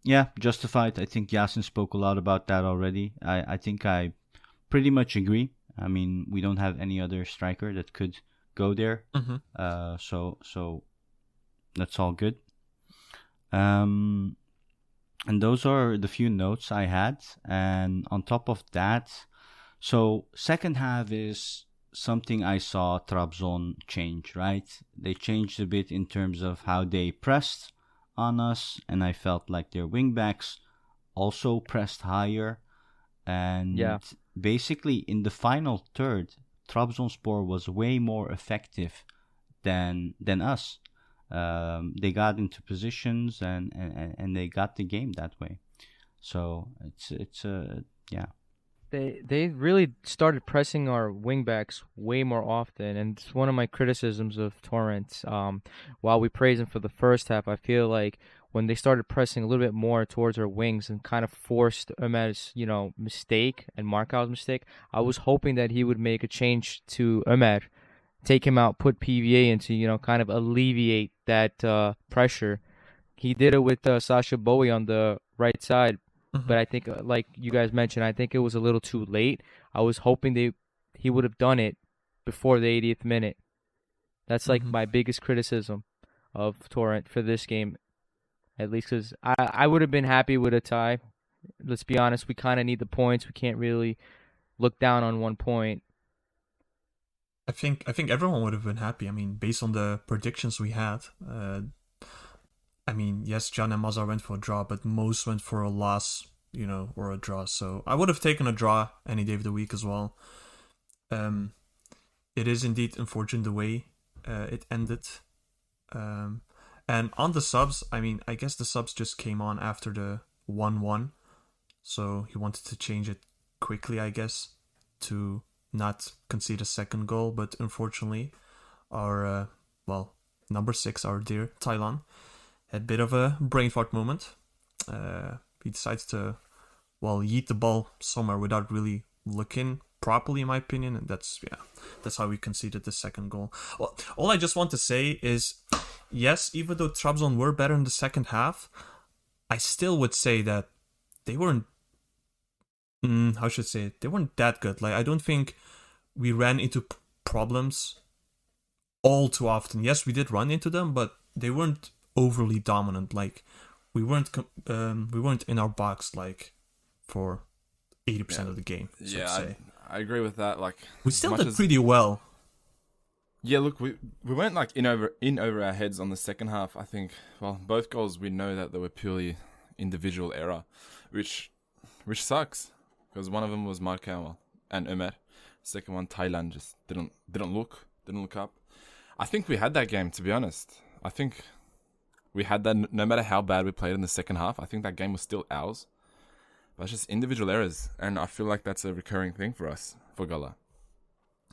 Yeah, justified. I think Yasin spoke a lot about that already. I think I pretty much agree. I mean, we don't have any other striker that could go there. So that's all good. And those are the few notes I had. And on top of that, so second half is something I saw Trabzon change, right? They changed a bit in terms of how they pressed on us, and I felt like their wingbacks also pressed higher. And basically in the final third, Trabzonspor was way more effective than us. They got into positions and they got the game that way. So it's They really started pressing our wingbacks way more often, and it's one of my criticisms of Torrent. While we praise him for the first half, I feel like when they started pressing a little bit more towards our wings and kind of forced Ömer's, mistake and Marcao's mistake, I was hoping that he would make a change to Ömer, take him out, put PVA into, kind of alleviate that pressure. He did it with Sasha Bowie on the right side. But I think, like you guys mentioned, I think it was a little too late. I was hoping he would have done it before the 80th minute. That's like my biggest criticism of Torrent for this game, at least because I would have been happy with a tie. Let's be honest, we kind of need the points. We can't really look down on 1 point. I think everyone would have been happy. I mean, based on the predictions we had. I mean, yes, Can and Mazar went for a draw, but most went for a loss, or a draw. So I would have taken a draw any day of the week as well. It is indeed unfortunate the way it ended. And on the subs, I mean, I guess the subs just came on after the 1-1. So he wanted to change it quickly, I guess, to not concede a second goal. But unfortunately, our, number 6, our dear Thailand, had a bit of a brain fart moment. He decides to, yeet the ball somewhere without really looking properly, in my opinion, and that's how we conceded the second goal. Well, all I just want to say is, yes, even though Trabzon were better in the second half, I still would say that they weren't. How should I say it? They weren't that good. Like, I don't think we ran into problems all too often. Yes, we did run into them, but they weren't overly dominant. Like, we weren't in our box like for 80% of the game. So to say. I agree with that. Like, we still did pretty well. Yeah, look, we weren't like in over our heads on the second half. I think both goals we know that they were purely individual error, which sucks because one of them was Marcao and Ömer. Second one, Thailand just didn't look up. I think we had that game, to be honest. I think we had that no matter how bad we played in the second half. I think that game was still ours. But it's just individual errors. And I feel like that's a recurring thing for us, for Gala.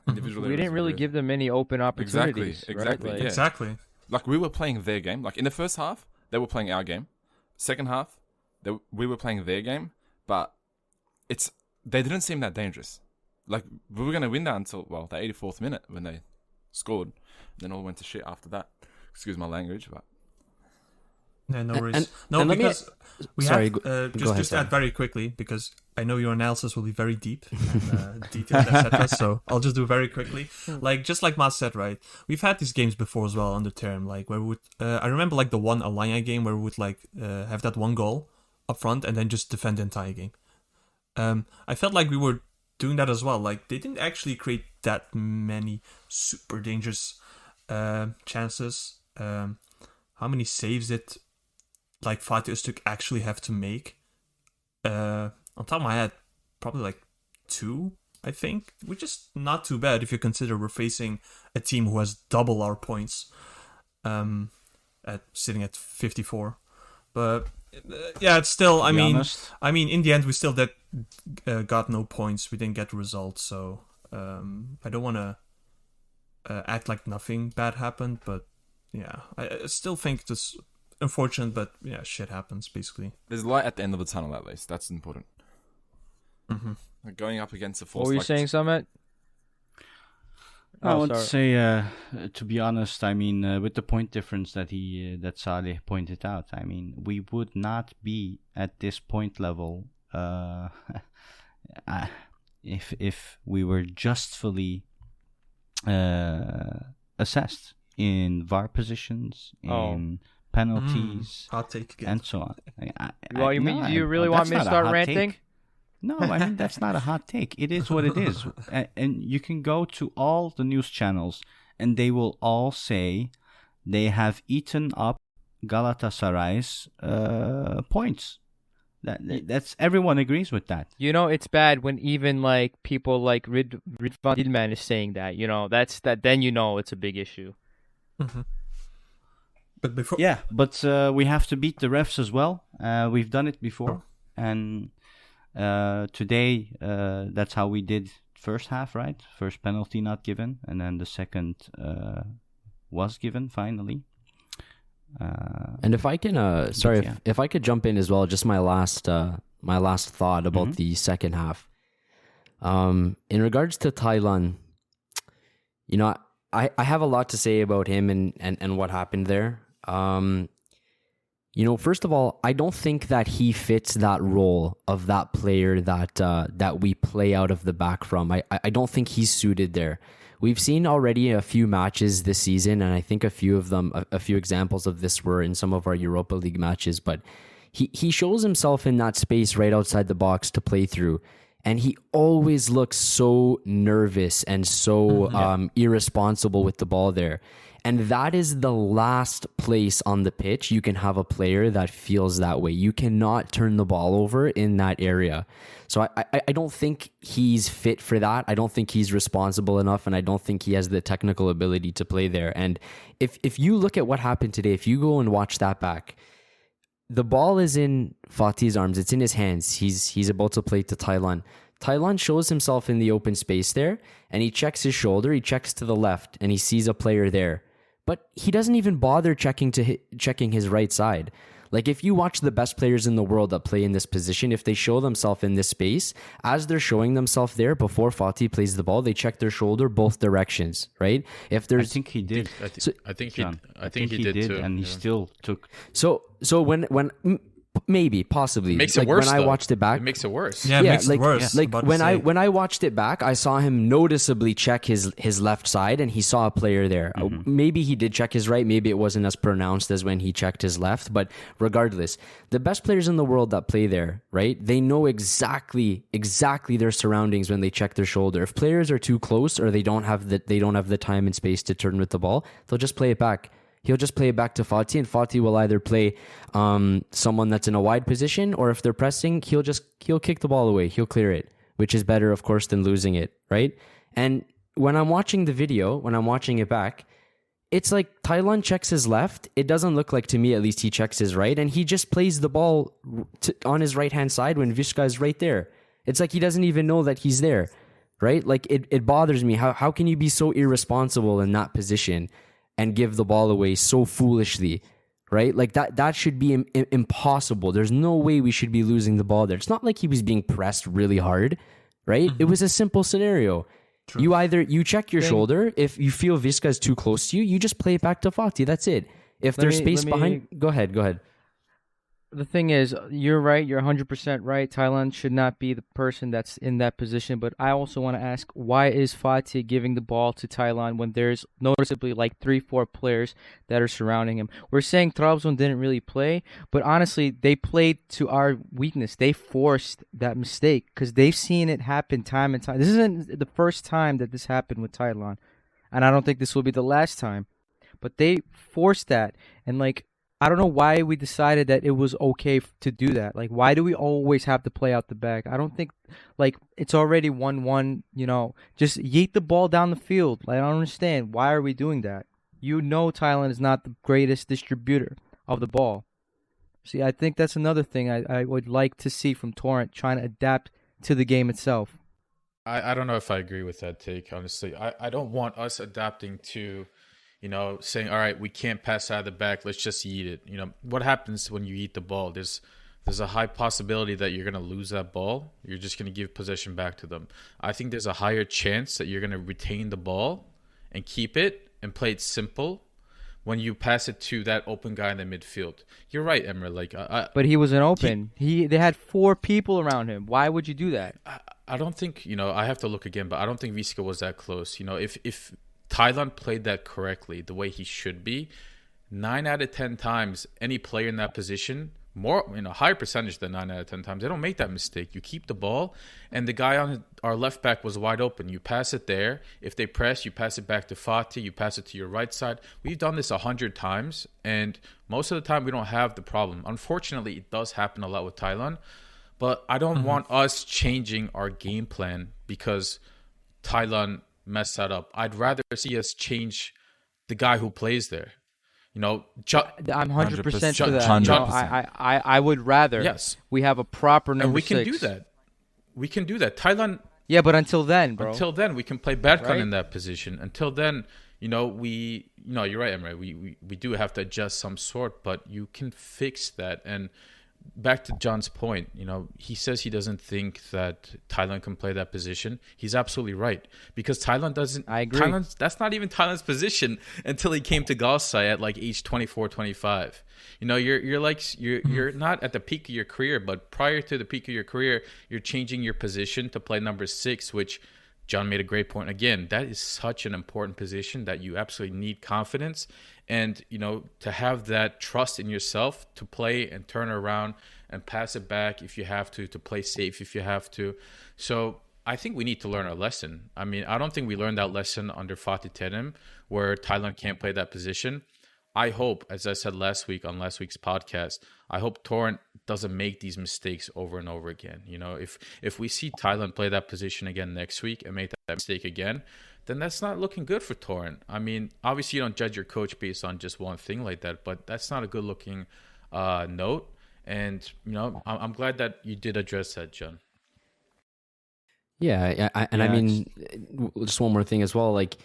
Individual errors. We didn't really give them any open opportunities. Exactly. Right? Exactly. Like, we were playing their game. Like, in the first half, they were playing our game. Second half, we were playing their game. But they didn't seem that dangerous. Like, we were going to win that until, the 84th minute when they scored. Then all went to shit after that. Excuse my language, but... Yeah, no worries. And because we sorry, have just to add very quickly, because I know your analysis will be very deep and detailed, etc. So I'll just do it very quickly. Like just like Matt said, right? We've had these games before as well under term, like where we would. I remember like the one Alanya game where we would like have that one goal up front and then just defend the entire game. I felt like we were doing that as well. Like they didn't actually create that many super dangerous chances. How many saves did like Fatih Öztürk actually have to make? On top of my head, probably like 2, I think, which is not too bad if you consider we're facing a team who has double our points, sitting at 54. But yeah, it's still. I mean, in the end, we still got no points. We didn't get the result, so I don't want to act like nothing bad happened. But yeah, I still think it's unfortunate, but yeah, shit happens basically. There's light at the end of the tunnel, at least. That's important. Mm-hmm. Like going up against a force. What were you saying, Summit? I would say, to be honest, I mean, with the point difference that Saleh pointed out, I mean, we would not be at this point level if we were justly assessed in VAR positions, in penalties, hot take again. and so on. Do you really want me to start ranting? No, I mean, that's not a hot take. It is what it is. And you can go to all the news channels and they will all say they have eaten up Galatasaray's points. That's everyone agrees with that. You know, it's bad when even like people like Rid van Dilman is saying that. You know, then you know it's a big issue. Mm-hmm. But before, but we have to beat the refs as well. We've done it before, and today that's how we did first half, right? First penalty not given, and then the second was given finally. And if I can, if I could jump in as well, just my last thought about the second half. In regards to Thailand, you know, I have a lot to say about him and what happened there. You know, first of all, I don't think that he fits that role of that player that we play out of the back from. I don't think he's suited there. We've seen already a few matches this season, and I think a few examples of this were in some of our Europa League matches, but he shows himself in that space right outside the box to play through, and he always looks so nervous and so irresponsible with the ball there. And that is the last place on the pitch you can have a player that feels that way. You cannot turn the ball over in that area. So I don't think he's fit for that. I don't think he's responsible enough, and I don't think he has the technical ability to play there. And if you look at what happened today, if you go and watch that back, the ball is in Fatih's arms. It's in his hands. He's about to play to Thailand. Thailand shows himself in the open space there, and he checks his shoulder. He checks to the left, and he sees a player there. But he doesn't even bother checking his right side. Like, if you watch the best players in the world that play in this position, if they show themselves in this space, as they're showing themselves there before Fatih plays the ball, they check their shoulder both directions, right? If there's, I think he did. I think he did too, and he still took. So when maybe, possibly. It makes it like worse, when I though. watched it back. It makes it worse. Yeah, it makes it worse. Like when I watched it back, I saw him noticeably check his left side, and he saw a player there. Maybe he did check his right. Maybe it wasn't as pronounced as when he checked his left. But regardless, the best players in the world that play there, right? They know exactly their surroundings when they check their shoulder. If players are too close or they don't have the time and space to turn with the ball, they'll just play it back. He'll just play it back to Fatih, and Fatih will either play someone that's in a wide position, or if they're pressing, he'll kick the ball away. He'll clear it, which is better, of course, than losing it, right? And when I'm watching the video, when I'm watching it back, it's like Thailand checks his left. It doesn't look like, to me at least, he checks his right, and he just plays the ball on his right-hand side when Vishka is right there. It's like he doesn't even know that he's there, right? Like, it bothers me. How can you be so irresponsible in that position and give the ball away so foolishly, right? Like that should be impossible. There's no way we should be losing the ball there. It's not like he was being pressed really hard, right? It was a simple scenario. True. You check your shoulder. If you feel Visca is too close to you, you just play it back to Fatih. That's it. If there's space behind, go ahead. The thing is, you're right. You're 100% right. Thailand should not be the person that's in that position. But I also want to ask, why is Fatih giving the ball to Thailand when there's noticeably like 3, 4 players that are surrounding him? We're saying Trabzon didn't really play, but honestly, they played to our weakness. They forced that mistake because they've seen it happen time and time. This isn't the first time that this happened with Thailand, and I don't think this will be the last time. But they forced that, and like, I don't know why we decided that it was okay to do that. Like, why do we always have to play out the back? I don't think, like, it's already 1-1, just yeet the ball down the field. Like, I don't understand. Why are we doing that? Thailand is not the greatest distributor of the ball. See, I think that's another thing I would like to see from Torrent, trying to adapt to the game itself. I don't know if I agree with that take, honestly. I don't want us adapting to, saying, all right, we can't pass out of the back, let's just eat it. What happens when you eat the ball? There's a high possibility that you're going to lose that ball. You're just going to give possession back to them. I think there's a higher chance that you're going to retain the ball and keep it and play it simple when you pass it to that open guy in the midfield. You're right, Emre. But he wasn't open. They had 4 people around him. Why would you do that? I don't think, I have to look again, but I don't think Visca was that close. If Thailand played that correctly, the way he should be, 9 out of 10 times, any player in that position, higher percentage than 9 out of 10 times, they don't make that mistake. You keep the ball, and the guy on our left back was wide open. You pass it there. If they press, you pass it back to Fatih. You pass it to your right side. We've done this 100 times, and most of the time we don't have the problem. Unfortunately, it does happen a lot with Thailand, but I don't want us changing our game plan because Thailand mess that up. I'd rather see us change the guy who plays there. I'm 100% for that. 100%. I would rather we have a proper number and we 6. can do that. We can do that. Thailand. Yeah, but until then, bro. Until then, we can play Bergkan Right? in that position. Until then, you're right, Emre. We do have to adjust some sort, but you can fix that. And back to John's point, he says he doesn't think that Thailand can play that position. He's absolutely right, because Thailand doesn't. I agree. That's not even Thailand's position until he came to Galatasaray at like age 24, 25. You're not at the peak of your career, but prior to the peak of your career, you're changing your position to play number 6, which John made a great point. Again, that is such an important position that you absolutely need confidence and, to have that trust in yourself to play and turn around and pass it back if you have to play safe if you have to. So I think we need to learn our lesson. I mean, I don't think we learned that lesson under Fatih Terim where Thailand can't play that position. I hope, as I said last week on last week's podcast, I hope Torrent doesn't make these mistakes over and over again. If we see Thailand play that position again next week and make that mistake again, then that's not looking good for Torrent. I mean, obviously you don't judge your coach based on just one thing like that, but that's not a good looking note. And, I'm glad that you did address that, John. Yeah, I mean, just one more thing as well. Like,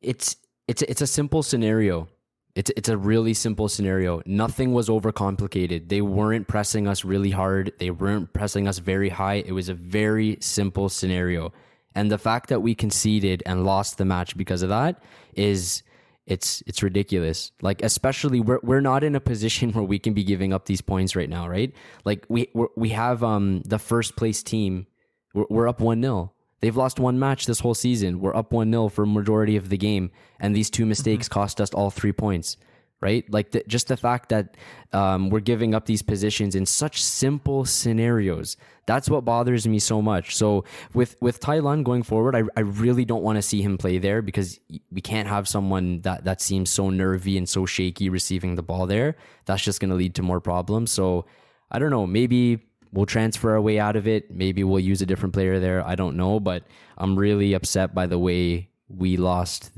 it's a simple scenario. It's a really simple scenario. Nothing was overcomplicated. They weren't pressing us really hard. They weren't pressing us very high. It was a very simple scenario. And the fact that we conceded and lost the match because of that it's ridiculous. Like, especially we're not in a position where we can be giving up these points right now, right? Like we have the first place team. We're up 1-0. They've lost one match this whole season. We're up 1-0 for a majority of the game. And these 2 mistakes cost us all 3 points, right? Like just the fact that we're giving up these positions in such simple scenarios. That's what bothers me so much. So with Thailand going forward, I really don't want to see him play there because we can't have someone that seems so nervy and so shaky receiving the ball there. That's just going to lead to more problems. So I don't know, maybe we'll transfer our way out of it. Maybe we'll use a different player there. I don't know, but I'm really upset by the way we lost.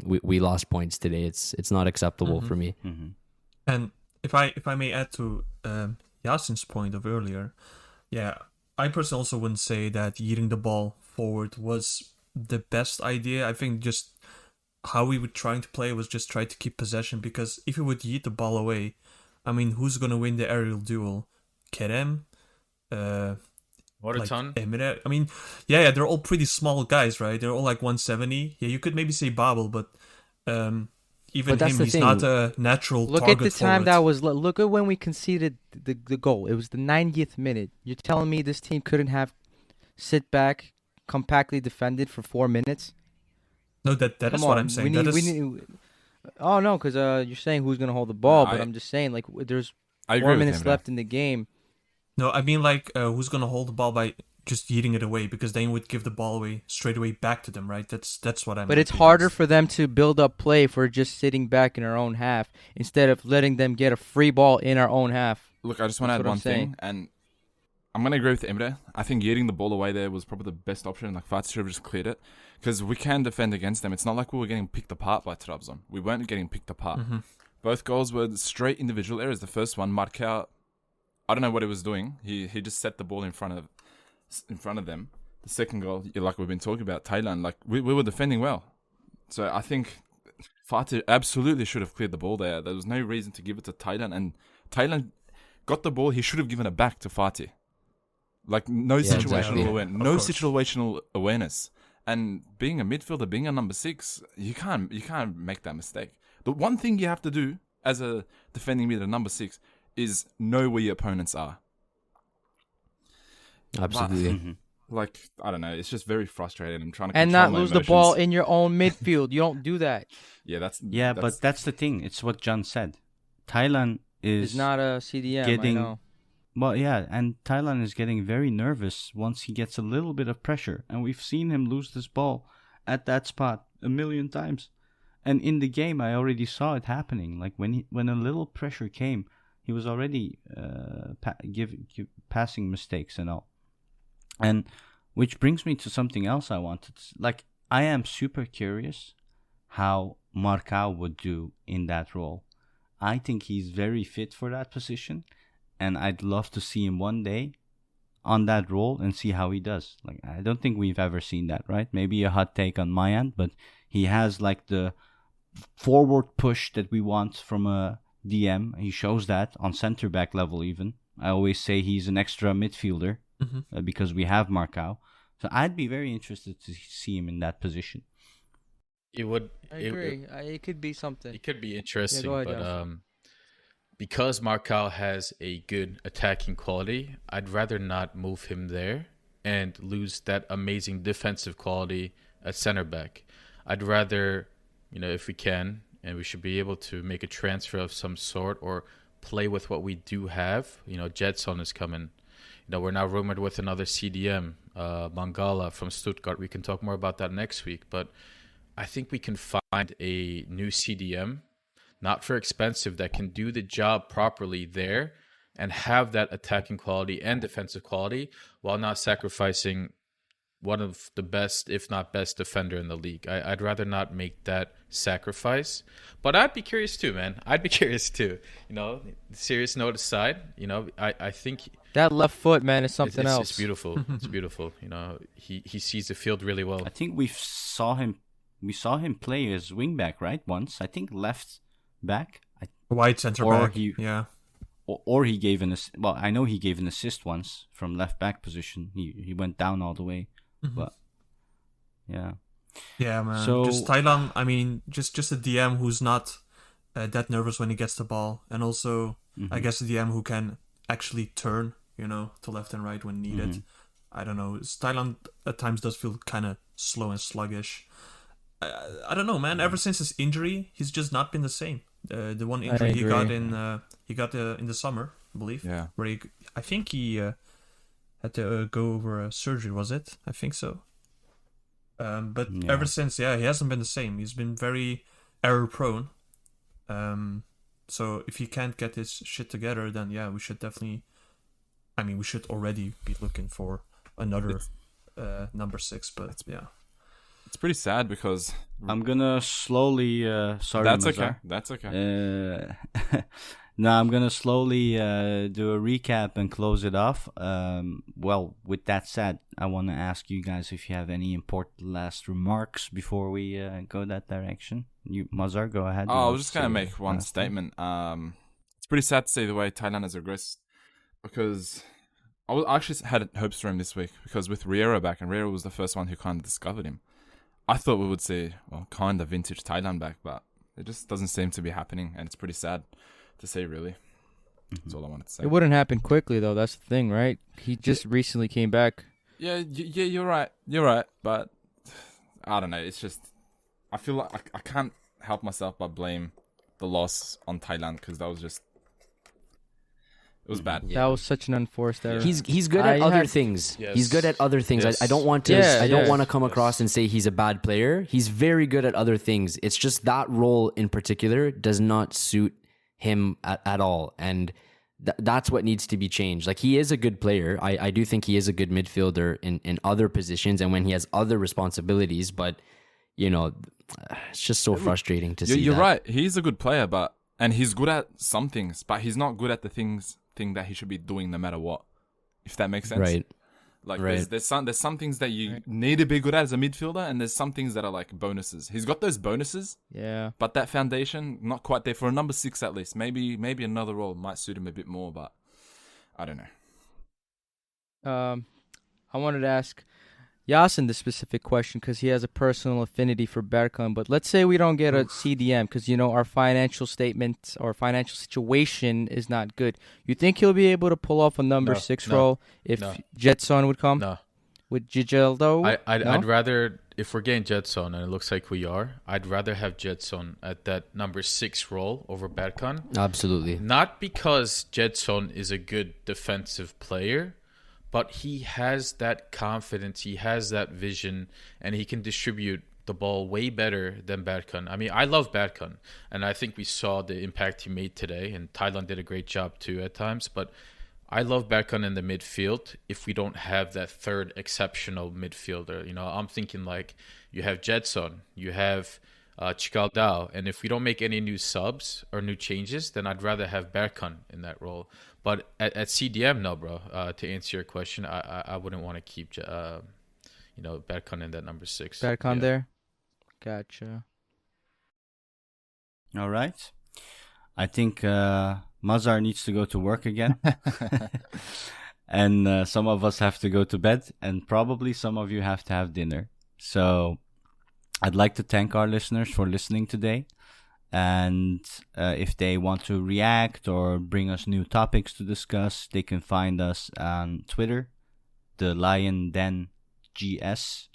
We lost points today. It's not acceptable for me. Mm-hmm. And if I may add to Yasin's point of earlier, yeah, I personally also wouldn't say that yeeting the ball forward was the best idea. I think just how we were trying to play was just try to keep possession, because if you would yeet the ball away, I mean, who's going to win the aerial duel? Kerem? Waterton? Emre? I mean, yeah, they're all pretty small guys, right? They're all like 170. Yeah, you could maybe say Babel, but even But that's him, the he's thing. not a natural Look target at the time forward. that was. Look at when we conceded the goal. It was the 90th minute. You're telling me this team couldn't have sit back, compactly defended for 4 minutes? No, that Come is on, what I'm saying. That we is, need. Oh no, because you're saying who's gonna hold the ball, but I- I'm just saying like there's I agree 4 with minutes him there. left in the game. no, I mean like who's gonna hold the ball by just yeeting it away, because then you would give the ball away straight away back to them, right? That's what I'm. But it's harder for them to build up play if we're just sitting back in our own half instead of letting them get a free ball in our own half. Look, I just want to That's add what I'm one thing, saying. and I'm going to agree with Emre. I think getting the ball away there was probably the best option. Like, Fatih should have just cleared it. Because we can defend against them. It's not like we were getting picked apart by Trabzon. We weren't getting picked apart. Both goals were straight individual errors. The first one, Markau, I don't know what he was doing. He just set the ball in front of them. The second goal, like we've been talking about, Thailand, like we were defending well. So I think Fatih absolutely should have cleared the ball there. There was no reason to give it to Thailand. And Thailand got the ball. He should have given it back to Fatih. Like no situational exactly. awareness, no situational awareness. And being a midfielder, being a number 6, you can't make that mistake. The one thing you have to do as a defending mid, a number 6, is know where your opponents are. Absolutely. Like, I don't know, it's just very frustrating. I'm trying to And control not my lose the emotions. ball in your own midfield. You don't do that. Yeah, But that's the thing. It's what John said. Thailand is It's not a CDM. getting- I know. Well, yeah, and Thailand is getting very nervous once he gets a little bit of pressure, and we've seen him lose this ball at that spot a million times. And in the game, I already saw it happening. Like when a little pressure came, he was already passing mistakes and all. And which brings me to something else I wanted. Like, I am super curious how Marcao would do in that role. I think he's very fit for that position. And I'd love to see him one day on that role and see how he does. Like, I don't think we've ever seen that, right? Maybe a hot take on my end, but he has like the forward push that we want from a DM. He shows that on center back level even. I always say he's an extra midfielder because we have Marcao. So I'd be very interested to see him in that position. It would. I agree. It could be something. It could be interesting, go ahead, but Josh. because Marcal has a good attacking quality, I'd rather not move him there and lose that amazing defensive quality at center back. I'd rather, if we can, and we should be able to make a transfer of some sort or play with what we do have. Jetson is coming. We're now rumored with another CDM, Mangala from Stuttgart. We can talk more about that next week, but I think we can find a new CDM, not for expensive, that can do the job properly there and have that attacking quality and defensive quality while not sacrificing one of the best, if not best, defender in the league. I'd rather not make that sacrifice. But I'd be curious too, man. I'd be curious too. Serious note aside, I think That left foot, man, is something else. It's beautiful. It's beautiful. He sees the field really well. I think we saw him play as wingback, right? Once. I think left back. Wide centre Or back. he- Or he gave I know he gave an assist once from left back position. He went down all the way. But yeah. Yeah, man. So- Just Thailand. I mean, just a DM who's not that nervous when he gets the ball, and also I guess a DM who can actually turn, to left and right when needed. I don't know. Thailand at times does feel kind of slow and sluggish. I don't know, man. Ever since his injury, he's just not been the same. The one injury he got in the summer, I believe. Yeah. Where I think he had to go over a surgery. Was it? I think so. But Yeah. ever since, he hasn't been the same. He's been very error prone. So if he can't get his shit together, then we should definitely. I mean, we should already be looking for another number 6. But yeah. It's pretty sad because I'm gonna slowly. Sorry, that's Mazar. okay. That's okay. No, I'm gonna slowly do a recap and close it off. Well, with that said, I want to ask you guys if you have any important last remarks before we go that direction. You, Mazar, go ahead. I was just gonna make one statement. It's pretty sad to see the way Thailand has regressed because I actually had hopes for him this week because with Riera back, and Riera was the first one who kind of discovered him. I thought we would see kind of vintage Thailand back, but It just doesn't seem to be happening, and it's pretty sad to say, really. That's all I wanted to say. It wouldn't happen quickly though. That's the thing, right? He just recently came back. Yeah, you're right. You're right, but I don't know. It's just I feel like I can't help myself but blame the loss on Thailand because that was just it was bad. That was such an unforced error. He's good at other things. Yes. He's good at other things. Yes. I don't want to. Yes, I don't yes. want to come across and say he's a bad player. He's very good at other things. It's just that role in particular does not suit him at all, and that's what needs to be changed. Like, he is a good player. I do think he is a good midfielder in other positions and when he has other responsibilities. But you know, it's just so frustrating to see. You're that. right. He's a good player, and he's good at some things, but he's not good at the thing that he should be doing no matter what. If that makes sense. Right. Like Right. there's some things that you need to be good at as a midfielder, and there's some things that are like bonuses. He's got those bonuses, Yeah. but that foundation not quite there for a number 6 at least. Maybe another role might suit him a bit more, but I don't know. I wanted to ask Yasin the specific question because he has a personal affinity for Berkan. But let's say we don't get a CDM because, you know, our financial statement or financial situation is not good. You think he'll be able to pull off a number 6 role if Jetson would come? No. With Gigeldo? I'd rather, if we're getting Jetson, and it looks like we are, I'd rather have Jetson at that number 6 role over Berkan. Absolutely. Not because Jetson is a good defensive player, but he has that confidence, he has that vision, and he can distribute the ball way better than Berkan. I mean, I love Berkan, and I think we saw the impact he made today, and Thailand did a great job too at times, but I love Berkan in the midfield if we don't have that third exceptional midfielder. You know, I'm thinking like you have Jetson, you have Chikaldao, and if we don't make any new subs or new changes, then I'd rather have Berkan in that role. But at CDM, no, bro. To answer your question, I wouldn't want to keep, Berkan in that number 6. Berkan there? Gotcha. All right. I think Mazar needs to go to work again. And some of us have to go to bed. And probably some of you have to have dinner. So I'd like to thank our listeners for listening today. And if they want to react or bring us new topics to discuss, they can find us on Twitter, The Lion Den GS.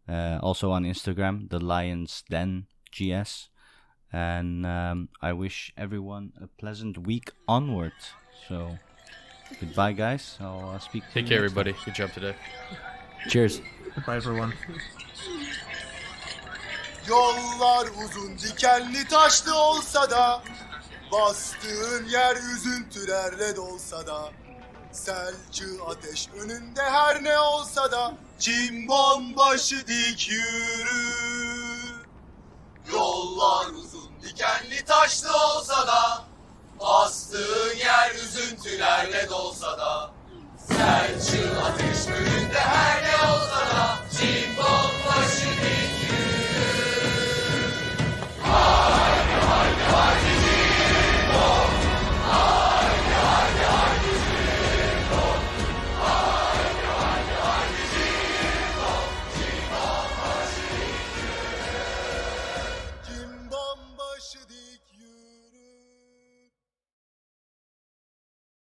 Also on Instagram, The Lions Den GS. And I wish everyone a pleasant week onward. So, goodbye, guys. I'll speak to you. Take care, everybody. Good job today. Cheers. Goodbye, everyone. Yollar uzun dikenli taşlı olsa da, bastığın yer üzüntülerle dolsa da, selçı ateş önünde her ne olsa da, cimbom başı dik yürü. Yollar uzun dikenli taşlı olsa da, bastığın yer üzüntülerle dolsa da, selçı ateş önünde her ne olsa da,